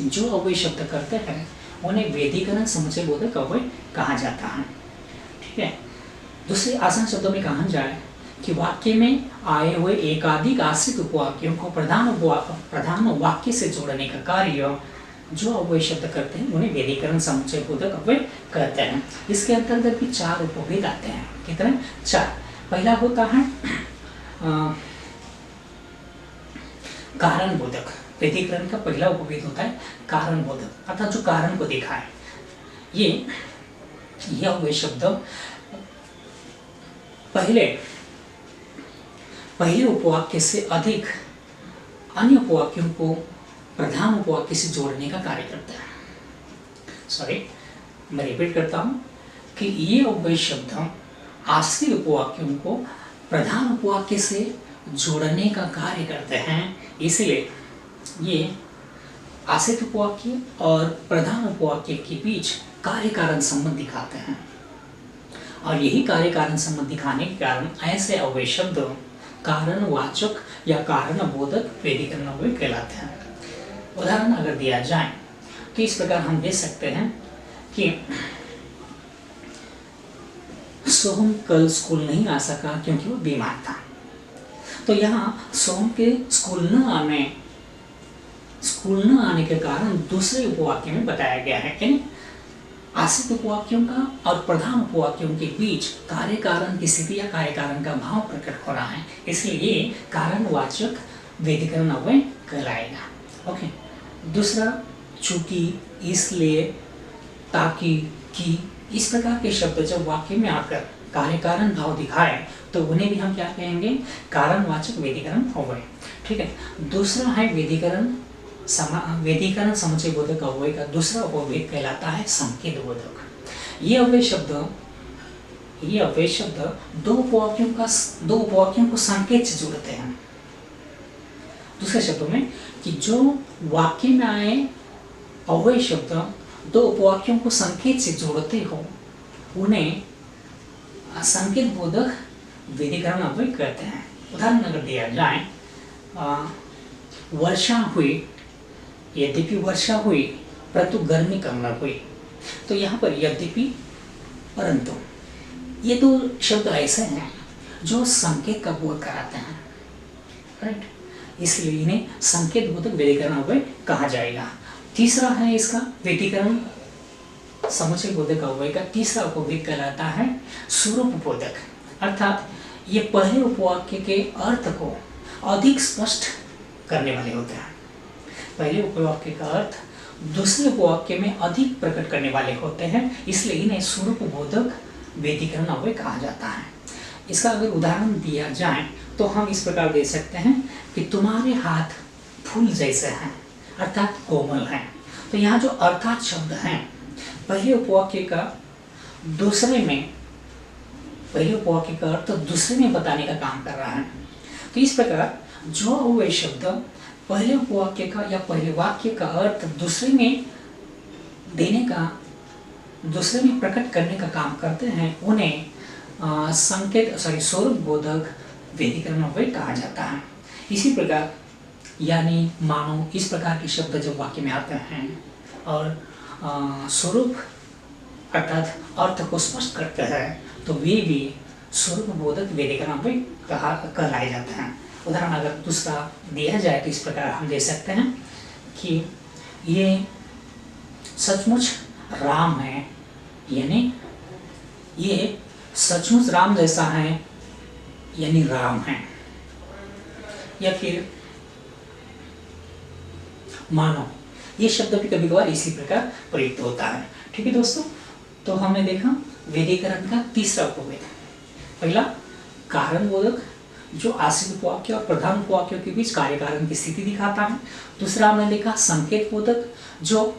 Speaker 1: जो अवयव शब्द करते हैं उन्हें विधिकरण समुच्चय बोधक अवयव कहा जाता है। ठीक है। दूसरे आसान शब्दों में कहा जाए कि वाक्य में आए हुए एकाधिक आश्रित उपवाक्यों को प्रधान वाक्य से जोड़ने का कार्य जो अवयव शब्द करते हैं उन्हें विधिकरण समुच्चय बोधक अवयव कहते हैं। इसके अंतर्गत भी चार उपभेद आते हैं। कितने? चार। पहला होता है कारण बोधक। विधिकरण का पहला उपभेद होता है कारण बोधक, अर्थात जो कारण को दिखाए। ये अवयव शब्द पहले उपवाक्य से अधिक अन्य उपवाक्यों को प्रधान उपवाक्य से जोड़ने का कार्य करता है। मैं रिपीट करता हूं कि ये अवयव शब्द आश्रित उपवाक्यों को प्रधान उपवाक्य से जोड़ने का कार्य करते हैं। इसलिए ये आश्रित उपवाक्य और प्रधान उपवाक्य के बीच कार्य कारण संबंध दिखाते हैं और यही कार्य कारण संबंध दिखाने के कारण ऐसे अवयव शब्द कारणवाचक या कारण बोधक विधिकरण अवयव कहलाते हैं। उदाहरण अगर दिया जाए तो इस प्रकार हम दे सकते हैं कि सोहम कल स्कूल नहीं आ सका क्योंकि वो बीमार था। तो यहाँ सोहम के स्कूल न आने के कारण दूसरे उपवाक्य में बताया गया है। यानी आश्रित उपवाक्यों का और प्रधान उपवाक्यों के बीच कार्य कारण की स्थिति या कार्य कारण का भाव प्रकट हो रहा है, इसलिए ये कारणवाचक विधिकरण अवयव कहलाएगा। ओके। दूसरा चूंकि, इसलिए, ताकि, कि, इस प्रकार के शब्द जब वाक्य में आकर कार्य कारण भाव दिखाए तो उन्हें भी हम क्या कहेंगे? कारणवाचक विधिकरण अवयव। ठीक है। दूसरा है विधिकरण समुच्चय बोधक अवयव का दूसरा उपभेद कहलाता है संकेत बोधक। ये अवयव शब्द ये अव्यय शब्द दो उपवाक्यों को संकेत से जोड़ते हैं। दूसरे शब्दों में कि जो वाक्य में आए अव्यय शब्द दो उपवाक्यों को संकेत से जोड़ते हो उन्हें संकेत बोधक विधिकरण अव्यय कहते हैं। उदाहरण अगर दिया जाए, वर्षा हुई, यद्यपि वर्षा हुई परंतु गर्मी कम न हुई, तो यहाँ पर यद्यपि परंतु ये दो शब्द ऐसे हैं जो संकेत का बोध कराते हैं, राइट। इसलिए इन्हें संकेत बोधक व्यधिकरण अव्यय कहा जाएगा। तीसरा है इसका व्यधिकरण समुच्चय बोधक अव्यय का तीसरा उपभेद कहलाता है स्वरूप बोधक, अर्थात ये पहले उपवाक्य के अर्थ को अधिक स्पष्ट करने वाले होते हैं। पहले उपवाक्य का अर्थ दूसरे उपवाक्य में अधिक प्रकट करने वाले होते हैं, इसलिए इन्हें स्वरूप बोधक व्यधिकरण अव्यय कहा जाता है। इसका अगर उदाहरण दिया जाए तो हम इस प्रकार दे सकते हैं कि तुम्हारे हाथ फूल जैसे हैं, अर्थात कोमल हैं। तो यहाँ जो अर्थात शब्द हैं पहले उपवाक्य का अर्थ दूसरे में बताने का काम कर रहा है। तो इस प्रकार जो अव्यय शब्द पहले उपवाक्य का या पहले वाक्य का अर्थ दूसरे में प्रकट करने का काम करते हैं उन्हें स्वरूप बोधक व्यधिकरण अव्यय कहा जाता है। इसी प्रकार यानी, मानो, इस प्रकार के शब्द जब वाक्य में आते हैं और स्वरूप अर्थात अर्थ को स्पष्ट करते हैं तो वे भी स्वरूप बोधक व्यधिकरण अव्यय कहलाए जाते हैं। उदाहरण अगर दूसरा दिया जाए तो इस प्रकार हम दे सकते हैं कि ये सचमुच राम है, यानी ये सचमुच राम जैसा है, यानी राम है। या फिर मानो, ये शब्द भी कभी कभार इसी प्रकार प्रयुक्त होता है। ठीक है दोस्तों, तो हमने देखा व्यधिकरण का तीसरा उपभेद। पहला कारण बोधक जो आश्रित उपवाक्य और प्रधान उपवाक्यों के बीच कार्य कारण की स्थिति दिखाता है। दूसरा हमने देखा संकेत बोधक जो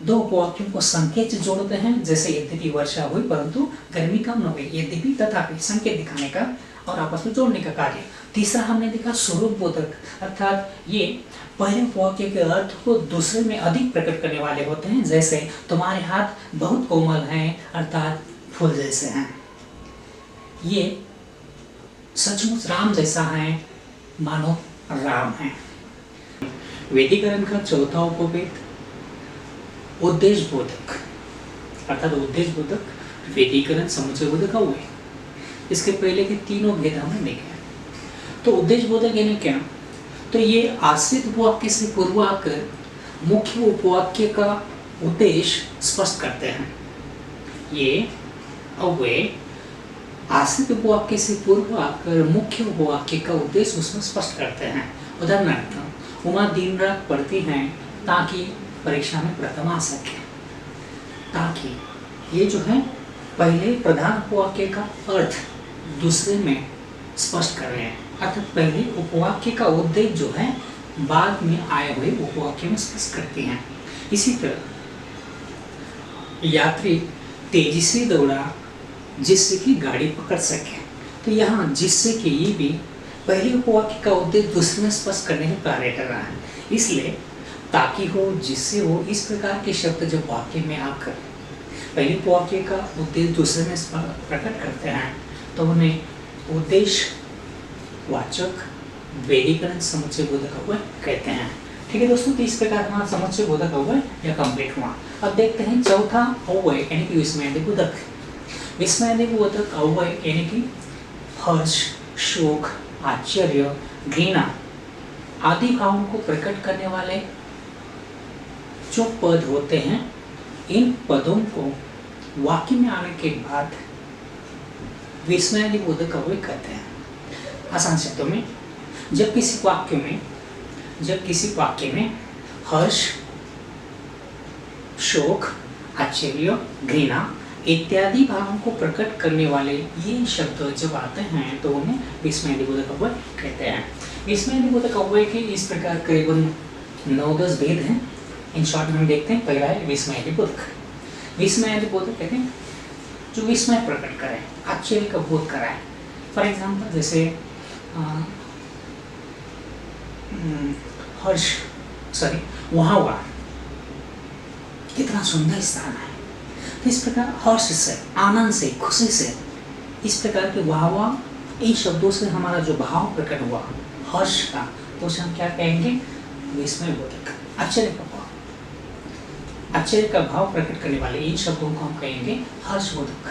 Speaker 1: दो उपवाक्यों को संकेत से जोड़ते हैं, जैसे यद्यपि वर्षा हुई परंतु गर्मी कम न हुई, यद्यपि तथापि संकेत दिखाने का और आपस में जोड़ने का कार्य। तीसरा हमने देखा स्वरूप बोधक, अर्थात ये पहले उपवाक्य के अर्थ को दूसरे में अधिक प्रकट करने वाले होते हैं, जैसे तुम्हारे हाथ बहुत कोमल हैं, अर्थात फूल जैसे हैं। ये सचमुच राम जैसा है, मानो राम है। व्यधिकरण का चौथा उपभेद उद्देश्य बोधक, अर्थात उद्देश्य बोधक व्यधिकरण समुच्चय बोधक अव्यय। इसके पहले के तीनों भेद हमने देखे। तो उद्देश्य बोधक यानी क्या? तो ये आश्रित उपवाक्य से पूर्व आकर मुख्य उपवाक्य का उद्देश्य स्पष्ट करते हैं। ये अव्यय आश्रित उपवाक्य से पूर्व आकर मुख्य उपवाक्य का उद्देश्य उसमें स्पष्ट करते हैं। उदाहरणार्थ, उमा दिन रात पढ़ती हैं ताकि परीक्षा में प्रथम आ सके। ताकि ये जो है पहले प्रधान उपवाक्य का अर्थ दूसरे में स्पष्ट कर रहे हैं, अर्थात पहले उपवाक्य का उद्देश्य जो है बाद में आए हुए उपवाक्य में स्पष्ट करते हैं। इसी तरह यात्री तेजी से दौड़ा जिससे कि गाड़ी पकड़ सके, तो यहाँ जिससे कि ये भी पहले उपवाक्य का उद्देश्य दूसरे में स्पष्ट करने का कार्य कर रहा है। इसलिए ताकि हो, जिससे हो, इस प्रकार के शब्द जब वाक्य में आकर पहले उपवाक्य का उद्देश्य दूसरे में प्रकट करते हैं तो उन्हें उद्देश्य वाचक व्यधिकरण समुच्चय बोधक अव्यय कहते हैं। ठीक है दोस्तों, तो इस प्रकार हमारा समुच्चय बोधक अव्यय यह कंप्लीट हुआ। अब देखते हैं चौथा अव्यय यानी कि विस्मयादि बोधक। विस्मयादि बोधक अव्यय यानी कि हर्ष, शोक, आश्चर्य, घृणा आदि भावों को प्रकट करने वाले जो पद होते हैं, इन पदों को वाक्य में आने के बाद विस्मयादि बोधक अव्यय कहते हैं। आसान शब्दों में जब किसी वाक्य में हर्ष, शोक, आश्चर्य, घृणा इत्यादि भावों को प्रकट करने वाले ये शब्द जब आते हैं तो उन्हें विस्मयादि बोधक अव्यय कहते हैं। विस्मयादि बोधक अव्यय के इस प्रकार करीबन 9-10 भेद हैं। इन शॉर्ट में हम देखते हैं। पहला है विस्मयादि बोधक। विस्मयादि बोधक कहते हैं जो विस्मय प्रकट करे, आश्चर्य का बोध कराए। फॉर एग्जाम्पल जैसे हर्ष वहाँ हुआ कितना सुंदर स्थान है, तो इस प्रकार हर्ष से, आनंद से, खुशी से, इस प्रकार के वाह इन शब्दों से हमारा जो भाव प्रकट हुआ हर्ष का, तो उसे हम क्या कहेंगे? विस्मय बोधक, आश्चर्य का भाव। आश्चर्य का भाव प्रकट करने वाले इन शब्दों को हम कहेंगे हर्ष बोधक,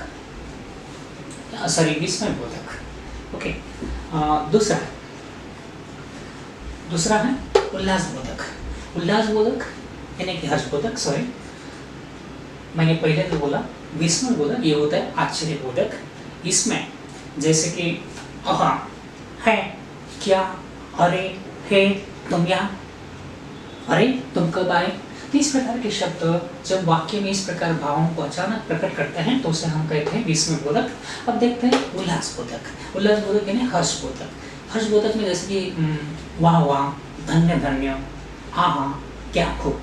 Speaker 1: विस्मय बोधक। ओके, दूसरा है उल्लास बोधक। उल्लास बोधक यानी कि हर्ष बोधक, मैंने पहले तो बोला विस्मय बोधक, ये होता है आश्चर्य बोधक। इसमें जैसे कि आहा, है, क्या, अरे, हे, तुम यहाँ, अरे तुम कब आए, तो इस प्रकार के शब्द जब वाक्य में इस प्रकार भावों को अचानक प्रकट करते हैं तो उसे हम कहते हैं विस्मय बोधक। अब देखते हैं उल्लास बोधक। उल्लास बोधक यानी हर्ष बोधक। हर्ष बोधक में जैसे कि वाह वाह, धन्य धन्य, आहा, क्या खूब,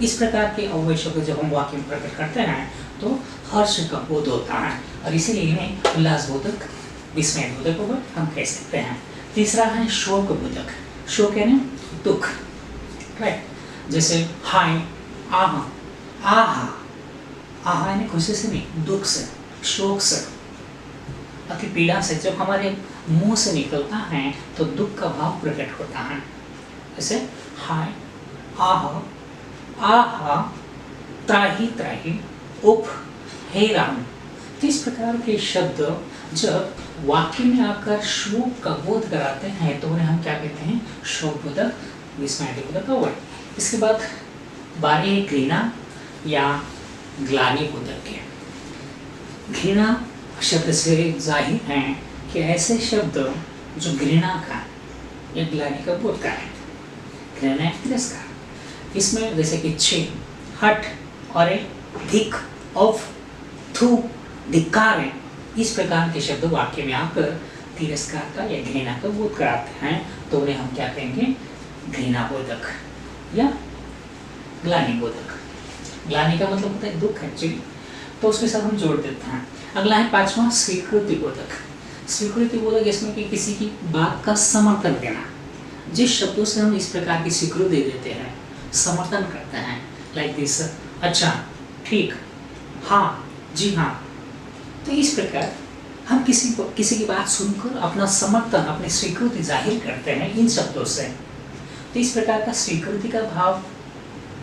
Speaker 1: इस प्रकार के अव्यय शब्द जब हम वाक्य में प्रकट करते हैं तो हर्ष का बोध होता है, और इसीलिए इन्हें उल्लास बोधक, विस्मय बोधक हम कह सकते हैं। तीसरा है शोक बोधक। शोक यानी दुख, राइट। जैसे हाय, आहा, आहा, आहा यानी खुशी से नहीं, दुख से, शोक से, अति पीड़ा से जब हमारे मुंह से निकलता है तो दुख का भाव प्रकट होता है। जैसे हाय, आहा, आहा, त्राही त्राही, उफ, हे राम, तो इस प्रकार के शब्द जब वाक्य में आकर शोक का बोध कराते हैं तो उन्हें हम क्या कहते हैं? शोक बोधक, विस्मय बोधक हुआ। इसके बाद बारी है घृणा या ग्लानि बोधक के। घृणा शब्द से जाहिर है कि ऐसे शब्द जो घृणा का या ग्लानि का बोध का है। घृणा है तिरस्कार। इसमें जैसे कि छे, हट, और धिक, ऑफ, थू, धिक्कार है, इस प्रकार के शब्द वाक्य में आकर तिरस्कार का या घृणा का बोध कराते हैं तो उन्हें हम क्या कहेंगे? घृणा बोधक या ग्लानि बोधक। ग्लानि का मतलब होता है दुख एक्चुअली, तो उसके साथ हम जोड़ देते हैं। अगला है पांचवा स्वीकृति बोधक। स्वीकृति बोधक इसमें कि किसी की बात का समर्थन देना। जिस शब्दों से हम इस प्रकार की स्वीकृति दे देते हैं, समर्थन करते हैं, लाइक दिस, अच्छा, ठीक, हाँ, जी हाँ, तो इस प्रकार हम किसी की बात सुनकर अपना समर्थन, अपनी स्वीकृति जाहिर करते हैं इन शब्दों से। तो इस प्रकार का स्वीकृति का भाव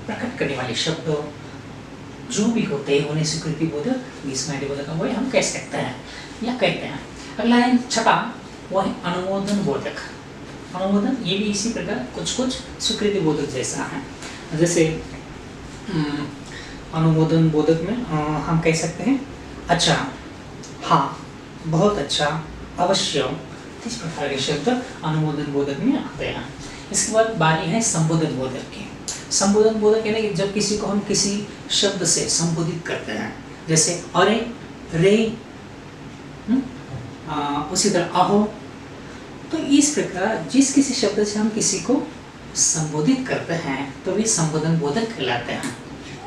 Speaker 1: प्रकट करने वाले शब्द जो भी होते हैं उन्हें स्वीकृति बोधक, विस्मय बोधक वही हम कह सकते हैं या कहते हैं। अगला है छठा, वह है अनुमोदन बोधक। अनुमोदन ये भी इसी प्रकार कुछ स्वीकृति बोधक जैसा है। जैसे अनुमोदन बोधक में हम कह सकते हैं अच्छा, हाँ, बहुत अच्छा, अवश्य, इस प्रकार के शब्द अनुमोदन बोधक में आते हैं। इसके बाद बारी है संबोधन बोधक की। संबोधन बोधक यानी कि जब किसी को हम किसी शब्द से संबोधित करते हैं, जैसे अरे, रे, उसी तरह अहो, तो इस प्रकार जिस किसी शब्द से हम किसी को संबोधित करते हैं तो वे संबोधन बोधक कहलाते हैं।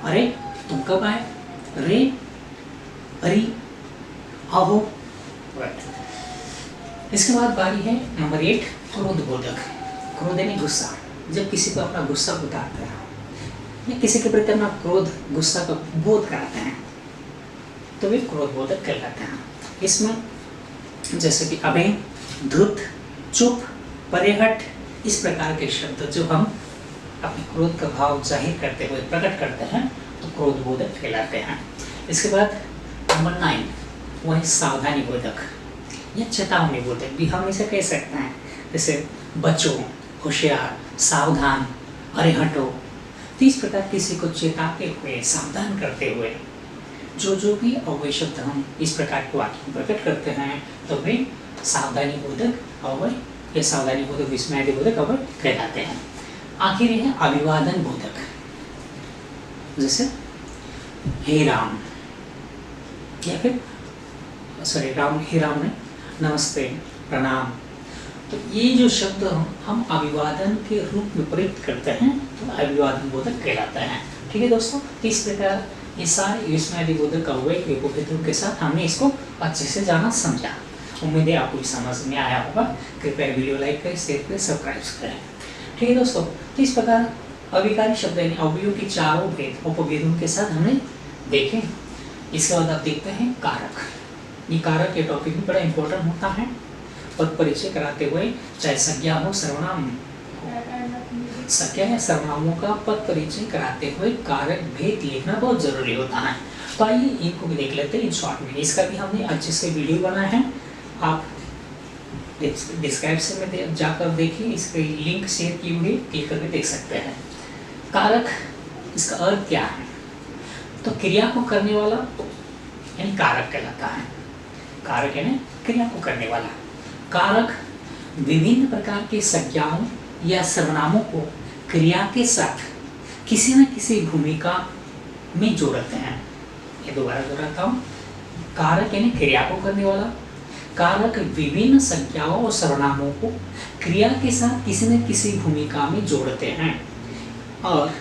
Speaker 1: अरे तुम कब आए, रे, अरे, अहो। इसके बाद बारी है नंबर 8, क्रोध बोधक। क्रोध यानी गुस्सा। जब किसी को अपना गुस्सा उतारते हैं या किसी के प्रति अपना क्रोध, गुस्सा का बोध कराते हैं तो वे क्रोध बोधक कहलाते हैं। इसमें जैसे कि अबे, धुत, चुप, परेहट, इस प्रकार के शब्द जो हम अपने क्रोध का भाव जाहिर करते हुए प्रकट करते हैं तो क्रोध बोधक कहलाते हैं। इसके बाद नंबर 9, वह है सावधानी बोधक या चेतावनी बोधक भी हम इसे कह सकते हैं। जैसे बचो, होशियार, सावधान, अरे हटो, तो इस प्रकार किसी को चेताते हुए, सावधान करते हुए जो भी अव्यय शब्द हम इस प्रकार के वाक्य में प्रकट करते हैं तो वे सावधानी बोधक अव्यय या सावधानी बोधक, विस्मय बोधक अव्यय कहलाते हैं। आखिर है अभिवादन बोधक। जैसे हे राम, या फिर राम, हे राम ने, नमस्ते, प्रणाम, तो ये जो शब्द हम अभिवादन के रूप में प्रयुक्त करते हैं तो अभिवादन बोधक कहलाता है। ठीक है दोस्तों, इस प्रकार ये सारे युष्मादिबोधक अव्ययिक विभक्तियों के साथ हमने इसको अच्छे से जाना समझा। उम्मीद है आपको समझ में आया होगा। कृपया वीडियो लाइक करें, शेयर करें, सब्सक्राइब करें। ठीक है दोस्तों, तो इस प्रकार अभिकारी शब्द यानी अवयवों के चारों भेद उपभेदों के साथ हमने देखे। इसके बाद आप देखते हैं कारक। ये कारक ये टॉपिक भी बड़ा इंपॉर्टेंट होता है। पद परिचय कराते हुए चाहे संज्ञा हो सर्वनाम, संज्ञा या सर्वनामों का पद परिचय कराते हुए कारक भेद लिखना बहुत जरूरी होता है। तो आइए इनको भी देख लेते हैं इन शॉर्ट में। इसका भी हमने अच्छे से वीडियो बनाया है, आप डिस्क्रिप्शन में जाकर देखिए, इसके लिंक शेयर की हुई क्लिक करके देख सकते हैं। कारक इसका अर्थ क्या है? तो क्रिया को करने वाला यानी कारक कहलाता है। कारक यानी क्रिया को करने वाला। कारक विभिन्न प्रकार के संज्ञाओं या सर्वनामों को क्रिया के साथ किसी न किसी भूमिका में जोड़ते हैं। ये दोबारा दोहराता हूँ, कारक यानी क्रिया को करने वाला। कारक विभिन्न संज्ञाओं और सर्वनामों को क्रिया के साथ किसी न किसी भूमिका में जोड़ते हैं और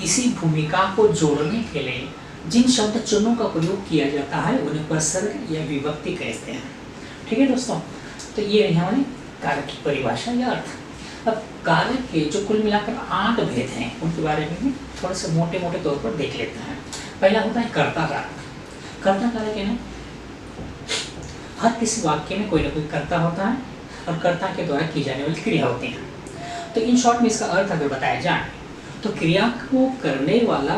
Speaker 1: इसी भूमिका को जोड़ने के लिए जिन शब्द चिन्हों का प्रयोग किया जाता है उन्हें प्रसर्ग या विभक्ति कहते हैं। ठीक है दोस्तों, तो ये रही हमारी कारक की परिभाषा या अर्थ। अब कारक के जो कुल मिलाकर 8 भेद हैं उनके बारे में थोड़े से मोटे मोटे तौर पर देख लेते हैं। पहला होता है कर्ता कारक। कर्ता कारक यानी हर किसी वाक्य में कोई ना कोई कर्ता होता है और कर्ता के द्वारा की जाने वाली क्रिया होती है। तो इन शॉर्ट में इसका अर्थ अगर बताया जाए तो क्रिया को करने वाला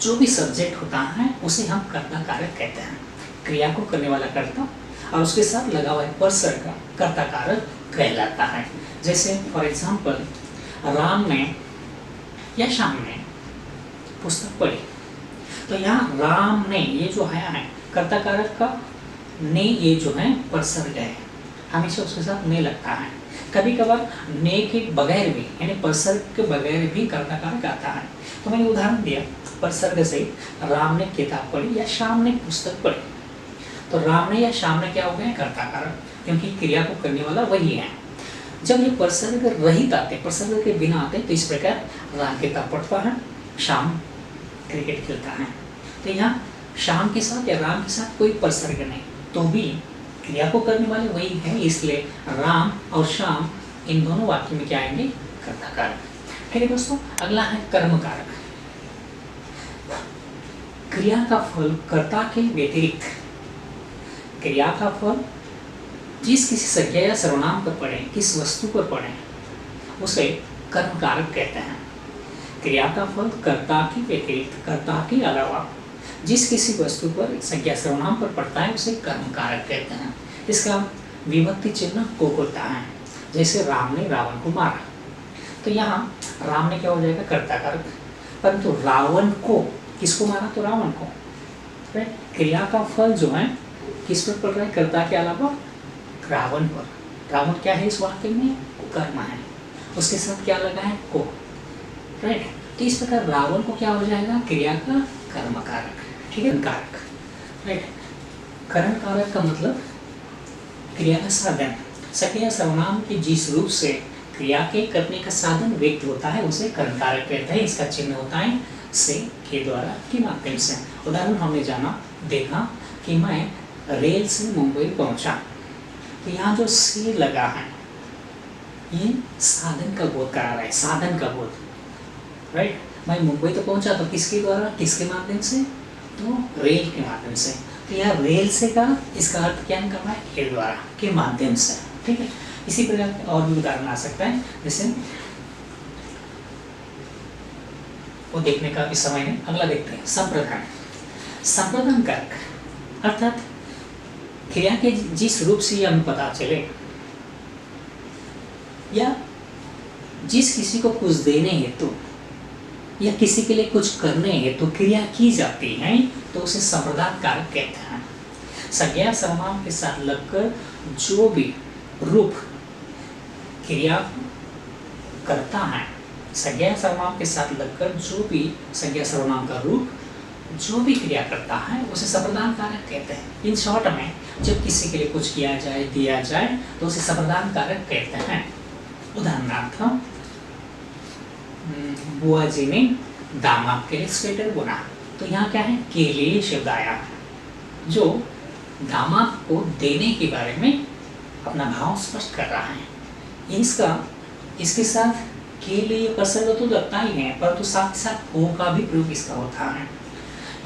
Speaker 1: जो भी सब्जेक्ट होता है उसे हम कर्ता कारक कहते हैं। क्रिया को करने वाला कर्ता और उसके साथ लगा हुआ परसर्ग का कर्ता कारक कहलाता है। जैसे फॉर एग्जाम्पल, राम ने या श्याम ने पुस्तक पढ़ी, तो यहाँ राम ने ये जो है कर्ता कारक का ने ये जो है परसर्ग है, हमेशा उसके साथ ने लगता है। कभी कभार ने के बगैर भी यानी परसर्ग के बगैर भी कर्ता कारक आता है। तो मैंने उदाहरण दिया परसर्ग से, राम ने किताब पढ़ी या श्याम ने पुस्तक पढ़ी, तो राम ने या श्याम ने क्या हो गया कर्ता कारक, क्योंकि क्रिया को करने वाला वही है। जब ये परसर्ग रहित आते, परसर्ग के बिना आते, तो इस प्रकार राम किताब पढ़ता है, श्याम क्रिकेट खेलता है। तो यहाँ श्याम के साथ या राम के साथ कोई परसर्ग नहीं, तो भी क्रिया को करने वाले वही है, इसलिए राम और श्याम इन दोनों वाक्य में क्या आएंगे कर्ता कारक। ठीक है दोस्तों, अगला है कर्म कारक। क्रिया का फल कर्ता के व्यतिरिक्त क्रिया का फल जिस किसी संज्ञा या सर्वनाम पर पड़े, किस वस्तु पर पड़े, उसे कर्म कारक कहते हैं। क्रिया का फल कर्ता के व्यतिरिक्त, कर्ता के अलावा जिस किसी वस्तु पर संज्ञा सर्वनाम पर पड़ता है उसे कर्म कारक कहते हैं। इसका विभक्ति चिन्ह को होता है। जैसे राम ने रावण को मारा, तो यहाँ राम ने क्या हो जाएगा कर्ता कारक, परंतु रावण को किसको मारा, तो रावण को। क्रिया का फल जो है किस पर पड़ रहा है, कर्ता के अलावा रावण पर। रावण क्या है इस वाक्य में, कर्म है, उसके साथ क्या लगा है को। राइट, तो इस प्रकार रावण को क्या हो जाएगा क्रिया का कर्म कारक। ठीक है, कारक। राइट, करण कारक का मतलब क्रिया का साधन। संज्ञा सर्वनाम के जिस रूप से क्रिया के करने का साधन व्यक्त होता है उसे करण कारक कहते हैं। इसका चिन्ह होता है से, के द्वारा, के माध्यम से। उदाहरण हमने जाना देखा कि मैं रेल से मुंबई पहुंचा, तो यहाँ जो से लगा है ये साधन का बोध करा रहा है, साधन का बोध। राइट, मैं मुंबई तो पहुंचा तो किसके द्वारा, किसके माध्यम से, तो रेल के माध्यम से। तो यहाँ रेल से का इसका अर्थ क्या कर रहा है, के द्वारा, के माध्यम से। ठीक है, इसी प्रकार और भी उदाहरण आ सकता है, जैसे वो देखने का इस समय में। अगला देखते हैं संप्रदान। संप्रदान कारक अर्थात क्रिया के जिस रूप से हमें पता चले या जिस किसी को कुछ देने हेतु या किसी के लिए कुछ करने हेतु क्रिया की जाती है तो उसे संप्रदान कारक कहते हैं। संज्ञा सर्वनाम के साथ लगकर जो भी रूप क्रिया करता है, संज्ञा सर्वनाम के साथ लगकर जो भी संज्ञा सर्वनाम का रूप जो भी क्रिया करता है उसे संप्रदान कारक कहते हैं। इन शॉर्ट में जब किसी के लिए कुछ किया जाए, दिया जाए तो उसे संप्रदान कारक कहते हैं। उदाहरणार्थ बुआ जी ने दामाद के लिए स्वेटर बुना, तो यहाँ क्या है, के लिए शब्द आया जो दामाद को देने के बारे में अपना भाव स्पष्ट कर रहा है। इसके साथ के लिए प्रसंग तो लगता ही है, परंतु साथ ही साथ को का भी प्रयोग इसका होता है।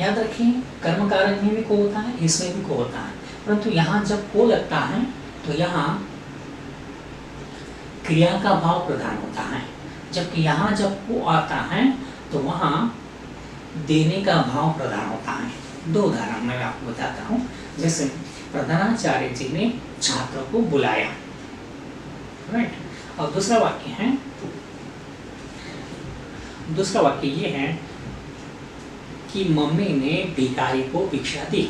Speaker 1: याद रखिए, कर्म कारक में भी को होता है, इसमें भी को होता है, परंतु यहाँ जब को लगता है तो यहाँ क्रिया का भाव प्रधान होता है, जबकि यहाँ जब को आता है तो वहाँ देने का भाव प्रधान होता है। दो उदाहरण मैं आपको बताता हूँ। जैसे प्रधानाचार्य जी ने छात्रों को बुलाया, राइट, और दूसरा वाक्य ये है कि मम्मी ने भिखारी को भिक्षा दी।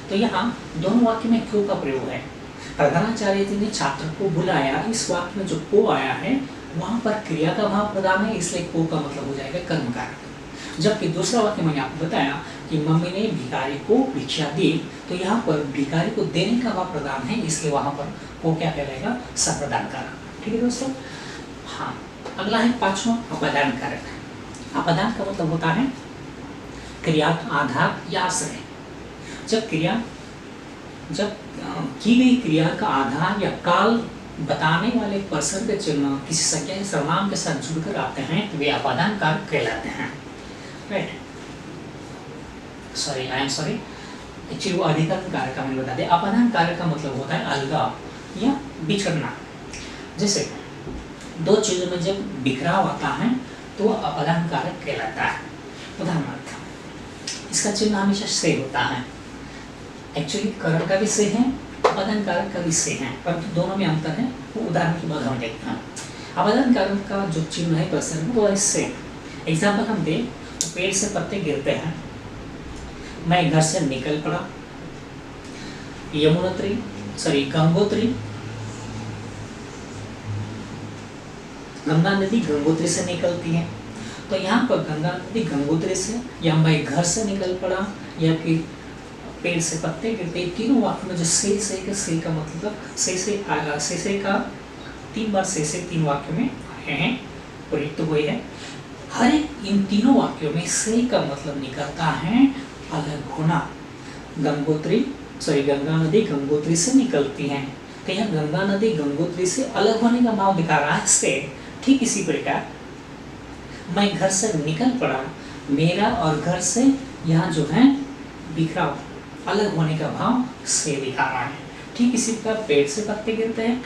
Speaker 1: तो यहाँ दोनों वाक्य में क्यों का प्रयोग है। प्रधानाचार्य जी ने छात्र को बुलाया, इस वाक्य में जो को आया है वहां पर क्रिया का भाव प्रधान है, इसलिए को का मतलब हो जाएगा कर्म कारक। जबकि दूसरा वाक्य मैंने आपको बताया कि मम्मी ने भिखारी को भिक्षा दी, तो यहाँ पर भिखारी को देने का भाव प्रधान है, इसलिए वहां पर को क्या कहलाएगा, सप्रदान कारक। ठीक है दोस्तों। हाँ, अगला है पांचवा अपादान कारक। अपादान का मतलब होता है क्रिया का आधार या आश्रय। जब की गई क्रिया का आधार या काल बताने वाले पर्सन के चिन्ह किसी संख्या या सर्वनाम के साथ जुड़कर आते हैं तो वे अपादान कारक कहलाते हैं। Right, I am sorry, actually वो अधिकरण कारक का मैंने बता दिया। अपादान कारक का मतलब होता है अलगाव या बिछड़ना। जैसे दो चीजों में जब बिखराव आता है तो वह अपादान कारक कहलाता है। उदाहरणार्थ, इसका चिन्ह हमेशा से होता है। एक्चुअली करण का भी से है, अपादान कारक का भी से है, परंतु दोनों में अंतर है, वो उदाहरण के बाद हम देखते हैं। अपादान कारक का जो चिन्ह है पर्सन वो इससे। एग्जाम्पल हम दें तो पेड़ से पत्ते गिरते हैं, मैं घर से निकल पड़ा, गंगा नदी गंगोत्री से निकलती है। तो यहाँ पर गंगा नदी गंगोत्री से, या मैं घर से निकल पड़ा, या फिर पेड़ से पत्ते गिरते, तीनों वाक्य में जो से का मतलब से का 3 बार से 3 वाक्य में आए हैं, प्रयुक्त हुए हैं। हर एक इन तीनों वाक्यों में से का मतलब निकलता है अलग होना। गंगा नदी गंगोत्री से निकलती है, तो यहाँ गंगा नदी गंगोत्री से अलग होने का भाव दिखा रहा है से। ठीक इसी प्रकार मैं घर से निकल पड़ा, मेरा और घर से यहाँ जो है बिखराव अलग होने का भाव से दिखा रहा है। ठीक इसी प्रकार पेड़ से पत्ते गिरते हैं,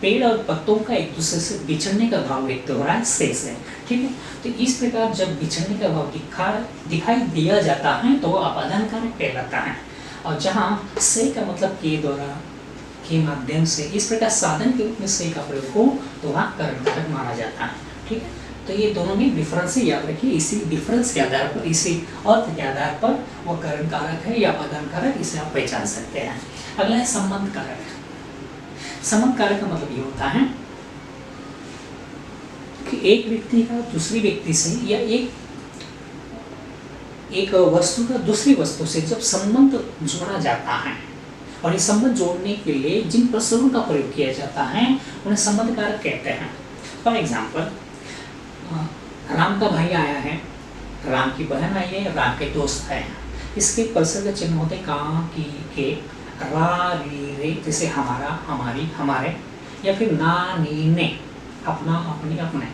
Speaker 1: पेड़ और पत्तों का एक दूसरे से बिछड़ने का भाव व्यक्त हो रहा है से। ठीक है, तो इस प्रकार जब बिछड़ने का भाव दिखाई दिया जाता है तो वह अपादान कारक कहलाता है। और जहाँ से का मतलब के द्वारा, के माध्यम से, इस प्रकार साधन के रूप में से का प्रयोग हो तो वहाँ करण कारक माना जाता है। ठीक है, तो ये दोनों में डिफरेंस ही याद रखिए। इसी डिफरेंस के आधार पर, इसी अर्थ के आधार पर वो करण कारक है या अपादान कारक, इसे आप पहचान सकते हैं। अगला है संबंध कारक। संबंध कारक का मतलब ये होता है कि एक व्यक्ति का दूसरी व्यक्ति से या एक वस्तु का दूसरी वस्तु से जब संबंध जोड़ा जाता है, और ये संबंध जोड़ने के लिए जिन प्रसंगों का प्रयोग किया जाता है उन्हें संबंध कारक कहते हैं। फॉर एग्जाम्पल, राम का भाई आया है, राम की बहन आई है, राम के दोस्त आए हैं। इसके प्रसंग चिन्ह होते का, की, के, रा, री, रे, जैसे हमारा, हमारी, हमारे, या फिर ना, नी, ने, अपना, अपनी, अपने।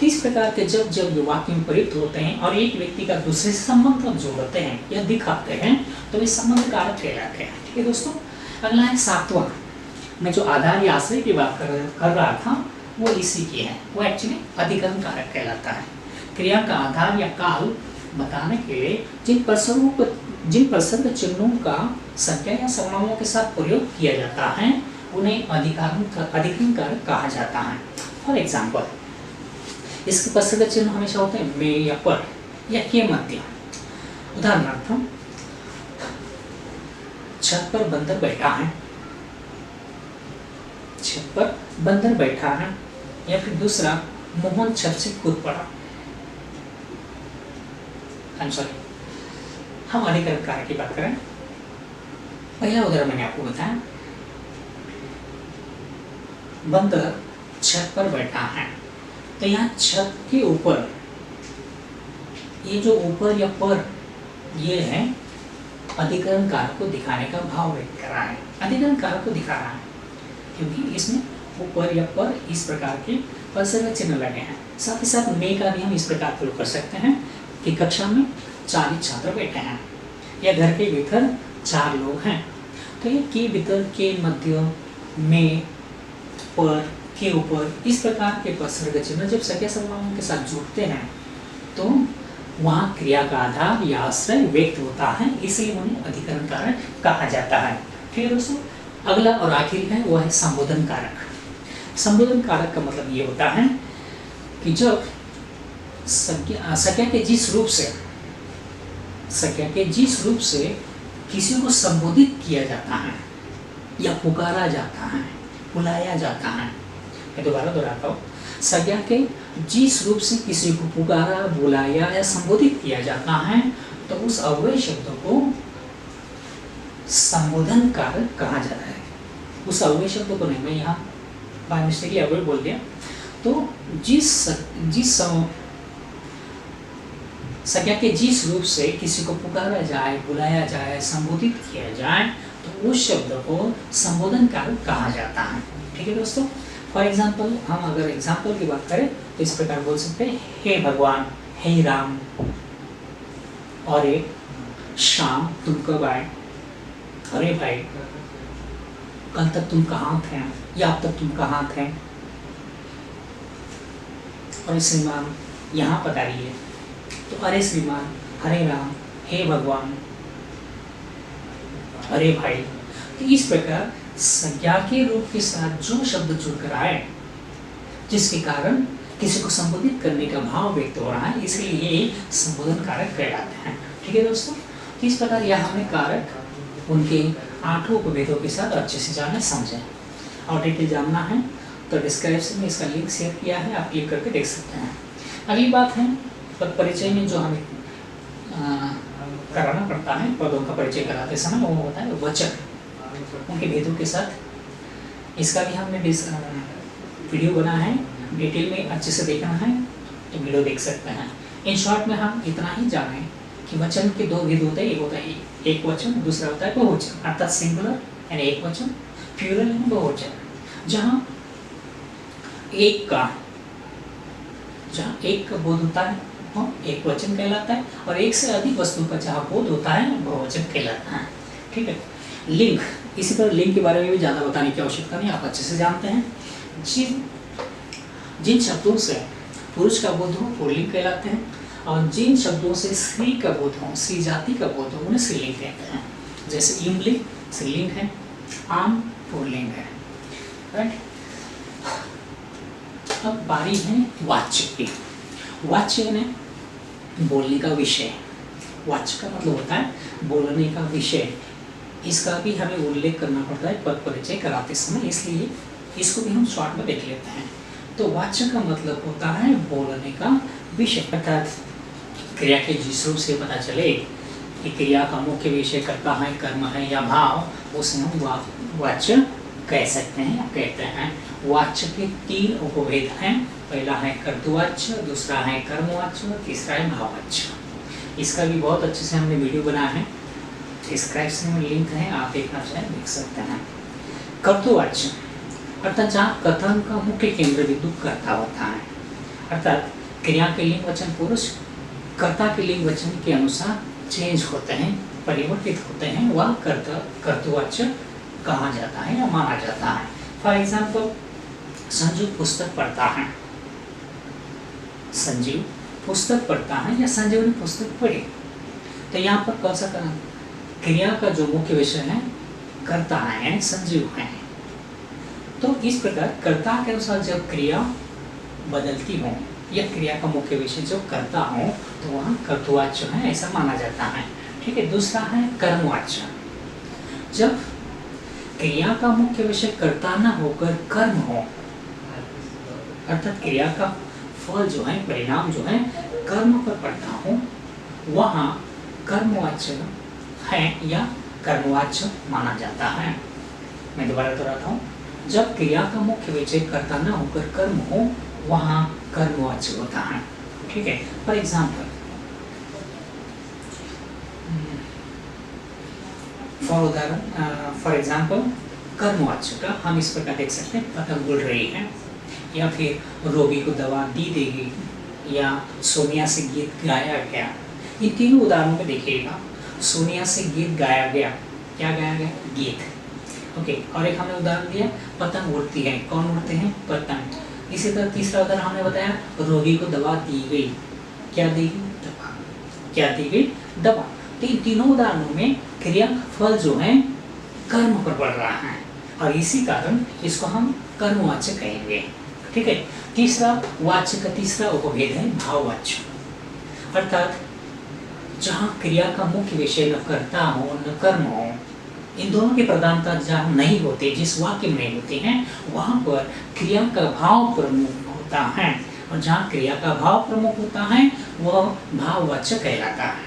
Speaker 1: तो इस प्रकार के जब वाक्य में प्रयुक्त होते हैं और एक व्यक्ति का दूसरे से संबंध जोड़ते हैं या दिखाते हैं तो वे संबंध कारक कहलाते हैं। ठीक है दोस्तों। अगला है सातवां। मैं जो आधार या आश्रय की बात कर रहा था वो इसी की है, वो एक्चुअली अधिकरण कारक कहलाता है। क्रिया का आधार या काल बताने के लिए जिन प्रसंग चिन्हों का संख्या या सर्वनामों के साथ प्रयोग किया जाता है उन्हें अधिकरण कारक कहा जाता है। फॉर एग्जाम्पल, इसके प्रसंग चिन्ह हमेशा होते हैं में या पर या के मध्य। उदाहरणार्थ, छत पर बंदर बैठा है, छत पर बंदर बैठा है, या फिर दूसरा, मोहन छत से कूद पड़ा। हम अधिकरण कारक की बात करें। पहला उदाहरण मैंने आपको बताया, बंदर छत पर बैठा है, तो यहाँ छत के ऊपर ये जो ऊपर या पर, ये है अधिकरण कारक को दिखाने का भाव व्यक्त कर रहा है, अधिकरण कारक को दिखा रहा है, क्योंकि इसमें ऊपर या पर इस प्रकार के परसर्ग चिन्ह लगे हैं। साथ ही साथ में का भी हम इस प्रकार प्रयोग कर सकते हैं कि कक्षा में 40 छात्र बैठे हैं या घर के भीतर 4 लोग हैं, तो ये के भीतर, के मध्य, में, पर, के ऊपर, इस प्रकार के परसर्ग चिन्ह जब संज्ञा सर्वनामों के साथ जुड़ते हैं तो वहाँ क्रिया का आधार या आश्रय व्यक्त होता है, इसलिए उन्हें अधिकरण कारक कहा जाता है। ठीक है दोस्तों, अगला और आखिरी है वो है संबोधन कारक। संबोधन कारक का मतलब ये होता है कि जब संज्ञा के जिस रूप से किसी को संबोधित किया जाता है या पुकारा जाता है, बुलाया जाता है, मैं दोबारा दोहराता हूँ, संज्ञा के जिस रूप से किसी को पुकारा, बुलाया या संबोधित किया जाता है तो उस अव्यय शब्द को संबोधन कारक कहा जाता है। उस अव्यय शब्द को नहीं, मैं यहाँ बाय मिस्टेक अव्यय बोल दिया, तो जिस संज्ञा के जिस रूप से किसी को पुकारा जाए, बुलाया जाए, संबोधित किया जाए तो उस शब्द को संबोधन कारक कहा जाता है। ठीक है दोस्तों, फॉर एग्जाम्पल हम अगर एग्जाम्पल की बात करें तो इस प्रकार बोल सकते हैं, हे भगवान, हे राम, और एक शाम तुम कब आए, अरे भाई कल तक तुम कहाँ थे, या अब तक तुम कहाँ थे, और श्रीमान यहाँ पधारिए, तो अरे श्रीमान, हरे राम, हे भगवान, अरे भाई। तो इस प्रकार संज्ञा के रूप के साथ जो शब्द जुड़कर आए जिसके कारण किसी को संबोधित करने का भाव व्यक्त हो रहा है, इसलिए ये संबोधन कारक कहलाते हैं। ठीक है दोस्तों, तो इस प्रकार यह हमने कारक उनके 8 उपभेदों के साथ अच्छे से जाने समझे, और डिटेल जानना है तो डिस्क्रिप्शन में इसका लिंक शेयर किया है, आप क्लिक करके देख सकते हैं। अगली बात है पद परिचय में जो हमें कराना पड़ता है, पदों का परिचय कराते समय, वो होता है वचन, उनके भेदों के साथ। इसका भी हमने वीडियो बना है, डिटेल में अच्छे से देखना है तो वीडियो देख सकते हैं। इन शॉर्ट में हम इतना ही जानें कि वचन के 2 भेद होते हैं, एक होता है एक वचन, दूसरा होता है बहुवचन, अर्थात सिंगुलर यानी एक वचन, प्लूरल यानी बहुवचन। जहाँ एक का बोध होता है वो एक वचन कहलाता है, और एक से अधिक वस्तु का जहाँ बोध होता है बहुवचन कहलाता है। ठीक है, लिंग, इसी तरह लिंग के बारे में भी ज़्यादा बताने की आवश्यकता नहीं, आप अच्छे से जानते हैं। जिन शब्दों से पुरुष का बोध हो वो लिंग कहलाते हैं, और जिन शब्दों से स्त्री का बोध हो, स्त्री जाति का बोध हो, उन्हें स्त्रीलिंग कहते हैं। जैसे इमलिंग स्त्रीलिंग है, आम पुल्लिंग है। राइट, अब बारी है वाच्य की। वाच्य यानी बोलने का विषय, वाच्य का मतलब होता है बोलने का विषय। इसका भी हमें उल्लेख करना पड़ता है पद परिचय कराते समय, इसलिए इसको भी हम शॉर्ट में देख लेते हैं। तो वाच्य का मतलब होता है बोलने का विषय, अर्थात क्रिया के जिस रूप से पता चले कि क्रिया का मुख्य विषय कर्ता है, कर्म है या भाव, उसे हम वाच्य कह सकते हैं या कहते हैं। वाच्य के 3 उपभेद हैं, पहला है कर्तृवाच्य, दूसरा है कर्मवाच्य, तीसरा है भाववाच्य। इसका भी बहुत अच्छे से हमने वीडियो बनाया है, डिस्क्रिप्शन में लिंक है, आप देखना चाहें देख सकते हैं। कर्तृवाच्य अर्थात जहाँ कथन का मुख्य केंद्र बिंदु कर्ता होता है, अर्थात क्रिया के लिंग वचन पुरुष कर्ता के लिंग वचन के अनुसार चेंज होते हैं, परिवर्तित होते हैं, वह कर्तृवाच्य कहा जाता है या माना जाता है। फॉर एग्जाम्पल, संजीव पुस्तक पढ़ता है, संजीव पुस्तक पढ़ता है या संजीव ने पुस्तक पढ़ी, तो यहाँ पर कौन सा क्रिया का जो मुख्य विषय है कर्ता है, संजीव है। तो इस प्रकार कर्ता के अनुसार जब क्रिया बदलती हो या क्रिया का मुख्य विषय जो कर्ता हो तो वहाँ कर्तृवाच्य है, ऐसा माना जाता है। ठीक है, दूसरा है कर्मवाच्य। जब क्रिया का मुख्य विषय कर्ता न होकर कर्म हो, अर्थात क्रिया का फल जो है, परिणाम जो है कर्म पर पड़ता हो, वहाँ कर्मवाच्य है या कर्मवाच्य माना जाता है। मैं दोबारा दोहराता हूँ, जब क्रिया का मुख्य विषय कर्ता न होकर कर्म हो, वहाँ कर्मवाच्य होता है। ठीक है, फॉर एग्जाम्पल फॉर एग्जाम्पल कर्मवाच्य का हम इस प्रकार देख सकते हैं, पतंग उड़ रही है, या फिर रोगी को दवा दी देगी, या सोनिया से गीत गाया गया। इन तीनों उदाहरणों में देखिएगा, सोनिया से गीत गाया गया, क्या गाया गया? गीत। ओके, और एक हमने उदाहरण दिया, पतंग उड़ती है, कौन उड़ते हैं? पतंग। इसी तरह तीसरा उदाहरण हमने बताया, रोगी को दवा दी गई, क्या दी गई? दवा। क्या दी गई? दवा। तो इन तीनों उदाहरणों में क्रिया का फल जो है कर्म पर पड़ रहा है, और इसी कारण इसको हम कर्मवाच्य कहेंगे। ठीक है। तीसरा वाच्य का तीसरा उपभेद है भाववाच्य, अर्थात जहाँ क्रिया का मुख्य विषय न कर्ता हो न कर्म हो, इन दोनों की प्रधानता जहाँ नहीं होती, जिस वाक्य में नहीं होती है, वहाँ पर क्रिया का भाव प्रमुख होता है, और जहाँ क्रिया का भाव प्रमुख होता है वह भाववाच्य कहलाता है।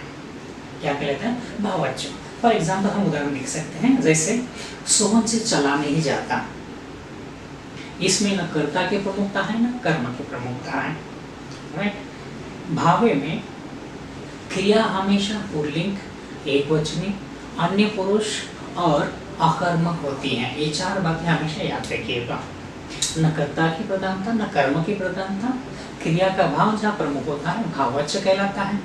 Speaker 1: क्या कहलाता है? भाववाच्य। फॉर एग्जाम्पल हम उदाहरण लिख सकते हैं, जैसे सोहन से चला नहीं जाता, इसमें न कर्ता की प्रमुखता है न कर्म की प्रमुखता है। राइट। भावे में क्रिया हमेशा पुल्लिंग, एकवचनी, अन्य पुरुष और अकर्मक होती हैं। ये चार बातें हमेशा याद रखिएगा। न कर्ता की प्रधानता न कर्म की प्रधानता, क्रिया का भाव जहाँ प्रमुख होता है भाववाच्य कहलाता है,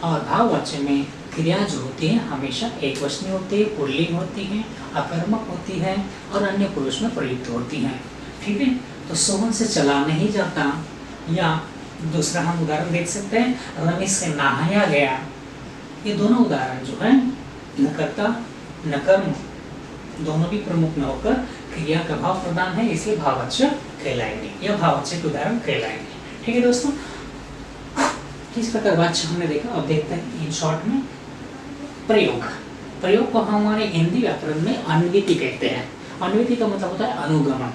Speaker 1: और भाववाच्य में क्रिया जो होती है हमेशा एकवचनी होती है, पुल्लिंग होती है, अकर्मक होती है और अन्य पुरुष में प्रयुक्त होती है। ठीक है। तो सोहन से चला नहीं जाता, या दूसरा हम उदाहरण देख सकते हैं, रमेश से नहाया गया। ये दोनों उदाहरण जो है न कर्ता न कर्म, दोनों भी प्रमुख न होकर क्रिया का भाव प्रदान है, इसलिए भाववाच्य कहलाएंगे, या भाववाच्य के उदाहरण कहलाएंगे। ठीक है दोस्तों, किस प्रकार वाच्य हमने देखा। अब देखते हैं इन शॉर्ट में प्रयोग। प्रयोग को हमारे हिंदी व्याकरण में अन्विति कहते हैं। अन्विति का मतलब होता है अनुगमन।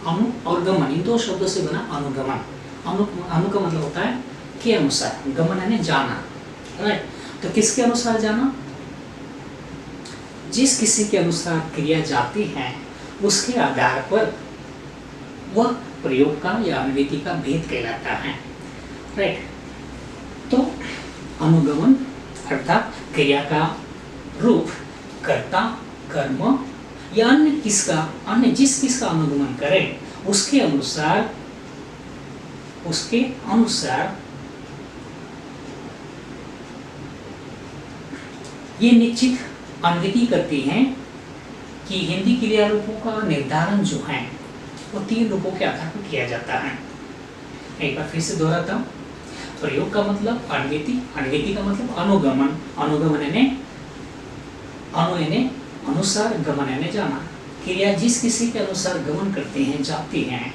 Speaker 1: अनु और गमन, इन दो शब्दों से बना अनुगमन। अनु का मतलब होता है के अनुसार, गमन यानी जाना। राइट। तो किसके अनुसार जाना? जिस किसी के अनुसार क्रिया जाती है उसके आधार पर वह प्रयोग का या अन्विति का भेद कहलाता है। राइट। तो अनुगमन अर्थात क्रिया का रूप कर्ता, कर्म या अन्य जिस किसका अनुगमन करे उसके अनुसार ये निश्चित अन्विति करती हैं कि हिंदी क्रिया रूपों का निर्धारण जो है वो 3 रूपों के आधार पर किया जाता है। एक बार फिर से दोहराता हूँ। प्रयोग का मतलब अन्विति, अन्विति का मतलब अनुगमन, अनुगमन यानी अनुसार, गमन यानी जाना। क्रिया जिस किसी के अनुसार गमन करती हैं, जाती हैं,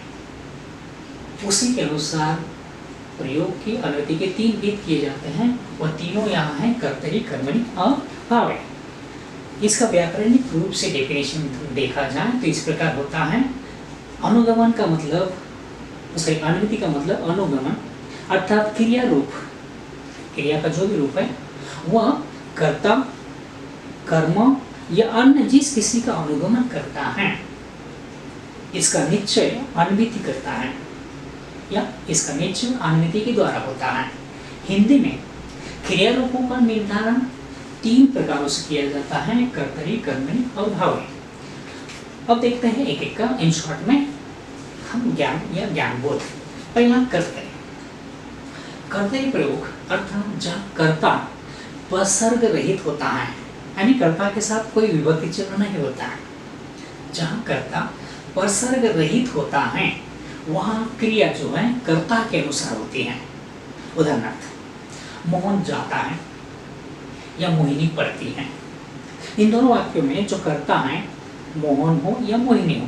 Speaker 1: उसी के अनुसार प्रयोग की अन्विति के 3 भेद किए जाते हैं। वह तीनों यहाँ हैं कर्तरी, कर्मणि और भावे। इसका व्याकरणिक रूप से डेफिनेशन देखा जाए तो इस प्रकार होता है। अनुगमन का मतलब, उसका अन्विति का मतलब अनुगमन अर्थात क्रिया रूप, क्रिया का जो भी रूप है वह कर्ता, कर्म या अन्य जिस किसी का अनुगमन करता है इसका निश्चय अन्विति करता है, या इसका निश्चय अन्विति के द्वारा होता है। हिंदी में क्रिया रूपों का निर्धारण 3 प्रकारों से किया जाता है, कर्तरी, कर्मणि और भावे। अब देखते हैं एक एक का। इन शॉर्ट में हम ज्ञान या ज्ञानबोध। पहला कर्तरी। कर्तरी प्रयोग अर्थात जहाँ कर्ता उपसर्ग रहित होता है, यानी कर्ता के साथ कोई विभक्ति चिन्ह नहीं होता है। जहाँ कर्ता उपसर्ग रहित होता है वहाँ क्रिया जो है कर्ता के अनुसार होती है। उदाहरणार्थ मोहन जाता है या मोहिनी पढ़ती है। इन दोनों वाक्यों में जो कर्ता है मोहन हो या मोहिनी हो,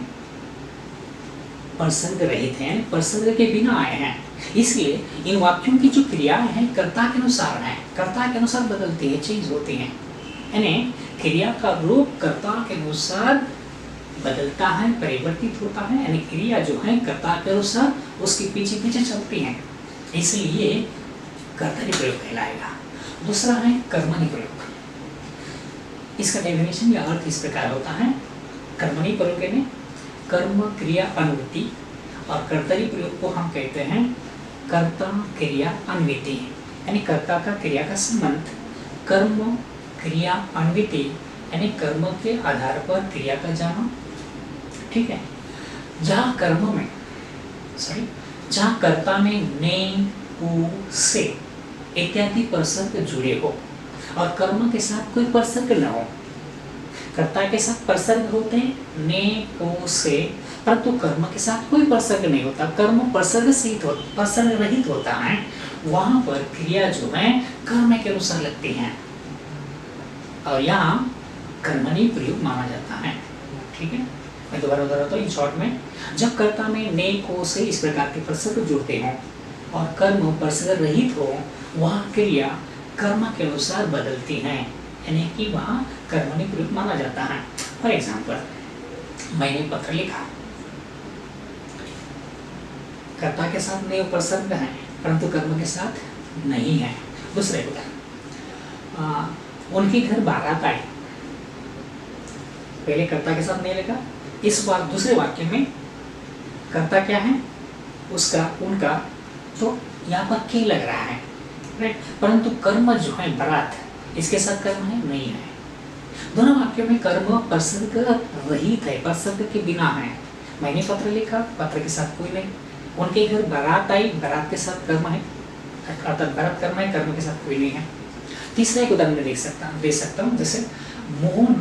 Speaker 1: परसर्ग रहित हैं, परसर्ग के बिना आए हैं, इसलिए इन वाक्यों की जो क्रियाएं हैं कर्ता के अनुसार है, कर्ता के अनुसार बदलती है, चेंज होती हैं। यानी क्रिया का रूप कर्ता के अनुसार बदलता है, परिवर्तित होता है, यानी क्रिया जो है कर्ता के अनुसार उसके पीछे पीछे चलती है, इसलिए कर्तरी प्रयोग कहलाएगा। दूसरा है कर्मणि प्रयोग। इसका डेफिनेशन या अर्थ इस प्रकार होता है। कर्मणि प्रयोग यानी कर्म क्रिया अन्विति, और कर्तरी प्रयोग को हम कहते हैं कर्ता क्रिया अन्विति, यानी कर्ता का क्रिया का संबंध, कर्म क्रिया अन्विति यानी कर्म के आधार पर क्रिया का जाना। ठीक है, जहाँ कर्ता में ने, उ, से इत्यादि प्रसंग जुड़े हो और कर्म के साथ कोई प्रसंग न हो। कर्ता के साथ प्रसंग होते हैं ने, उ, से, परंतु कर्म के साथ कोई प्रसंग नहीं होता। कर्म प्रसंग रहित होता है। वहां पर क्रिया जो है कर्म के अनुसार लगती है और यहाँ कर्मणि प्रयोग माना जाता है। ठीक है, मैं दोबारा दोहराता हूँ शॉर्ट में। जब कर्ता में ने, को, से इस प्रकार के प्रसंग जुड़ते हों और कर्म प्रसंग रहित हो, वहाँ क्रिया कर्म के अनुसार बदलती हैं, यानी कि वहाँ कर्मणि प्रयोग माना जाता है। फॉर एग्जाम्पल, मैंने पत्र लिखा, कर्ता के साथ ने प्रसंग है परंतु कर्म के साथ नहीं है। दूसरे उदाहरण, उनके घर बारात आई, पहले कर्ता के साथ नहीं लिखा, इस बार दूसरे वाक्य में कर्ता क्या है, उसका, उनका, तो यहाँ पर के लग रहा है, राइट। परंतु कर्म जो है बारात, इसके साथ कर्म है नहीं है। दोनों वाक्यों में कर्म प्रसंग रहित है, प्रसंग के बिना है। मैंने पत्र लिखा, पत्र के साथ कोई नहीं। उनके घर बारात आई, बारात के साथ कर्म है, अर्थात बारात कर्म है, कर्म के साथ कोई नहीं है। तीसरा एक उदाहरण दे सकता हूँ, जैसे मोहन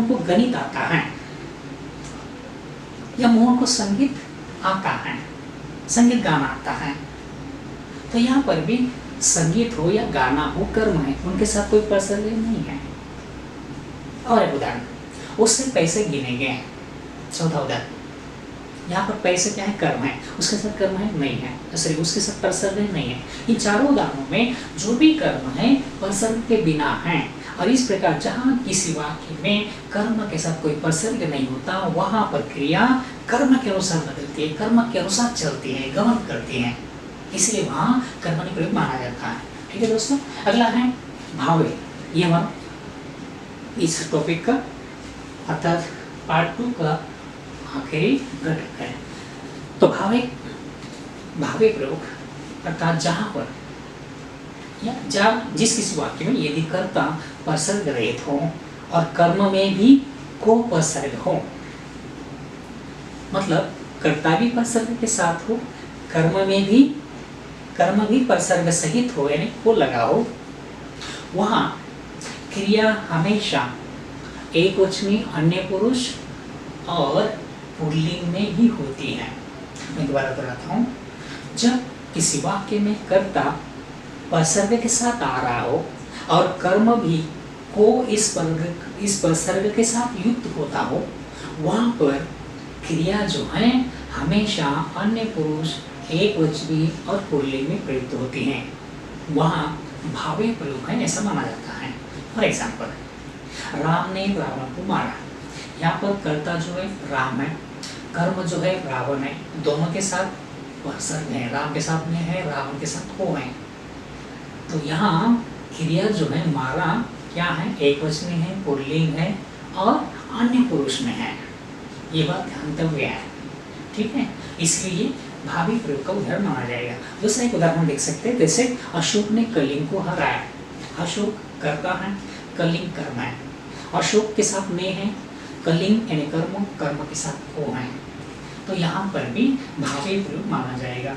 Speaker 1: को गणित आता है या मोहन को संगीत आता है, संगीत गाना आता है। तो यहाँ पर भी संगीत हो या गाना हो कर्म है, उनके साथ कोई प्रसंग नहीं है। और एक उदाहरण, उससे पैसे गिने गए। चौथा उदाहरण, यहाँ पर पैसे क्या है, कर्म है, उसके साथ कर्म है नहीं है, सॉरी उसके साथ प्रसंग नहीं है। इन चारों उदाहरणों में जो भी कर्म है प्रसंग के बिना है। और इस प्रकार जहाँ किसी वाक्य में कर्म के साथ कोई प्रसंग नहीं होता, वहाँ पर क्रिया कर्म के अनुसार बदलती है, कर्म के अनुसार चलती है, गमन करती है, इसलिए वहाँ कर्मणि प्रयोग माना जाता है। ठीक है दोस्तों, अगला है भावे। ये हमारा इस टॉपिक का अर्थात पार्ट 2 का आखिरी घटक है। तो भावे प्रयोग अर्थात जहाँ पर या जिस किसी वाक्य में यदि कर्ता प्रसंग रहित हो और कर्म में भी को प्रसंग हो, मतलब कर्ता भी प्रसंग के साथ हो, कर्म भी प्रसंग सहित हो, यानी को लगा हो, वहाँ क्रिया हमेशा एकवचनी, अन्य पुरुष और पुल्लिंग में ही होती है। मैं दोबारा दोहराता हूँ, जब किसी वाक्य में कर्ता प्रसंग के साथ आ रहा हो और कर्म भी को इस प्रसंग के साथ युक्त होता हो, वहाँ पर क्रिया जो है हमेशा अन्य पुरुष, एकवचनी और पुल्लिंग में प्रयुक्त होती हैं। वहाँ भावे प्रयोग है ऐसा माना जाता है। फॉर एग्जाम्पल, राम ने रावण को मारा। यहाँ पर कर्ता जो है राम है, कर्म जो है रावण है, दोनों के साथ प्रसंग है, राम के साथ में है, रावण के साथ को है। तो यहाँ क्रिया जो है मारा क्या है, एकवचनी है, पुल्लिंग है और अन्य पुरुष में है। ये बात ध्यानतव्य है। ठीक है, इसलिए भावी प्रयोग का उदाहरण माना जाएगा। दूसरा एक उदाहरण देख सकते हैं, जैसे अशोक ने कलिंग को हराया। अशोक कर्ता है, कलिंग कर्म है, अशोक के साथ ने है, कलिंग यानी कर्म, कर्म के साथ को है। तो यहाँ पर भी भावी प्रयोग माना जाएगा,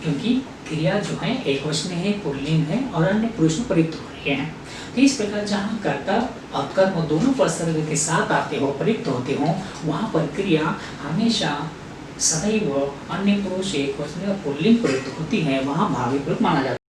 Speaker 1: क्योंकि क्रिया जो है एकवचन है, पुल्लिंग है और अन्य पुरुष में प्रयुक्त हो रही है। तो इस प्रकार जहाँ कर्ता और कर्म दोनों प्रसंग के साथ आते हो, प्रयुक्त होते हो, वहाँ पर क्रिया हमेशा सदैव अन्य पुरुष, एकवचन और पुल्लिंग प्रयुक्त होती है, वहाँ भावी प्रयोग माना जाता है।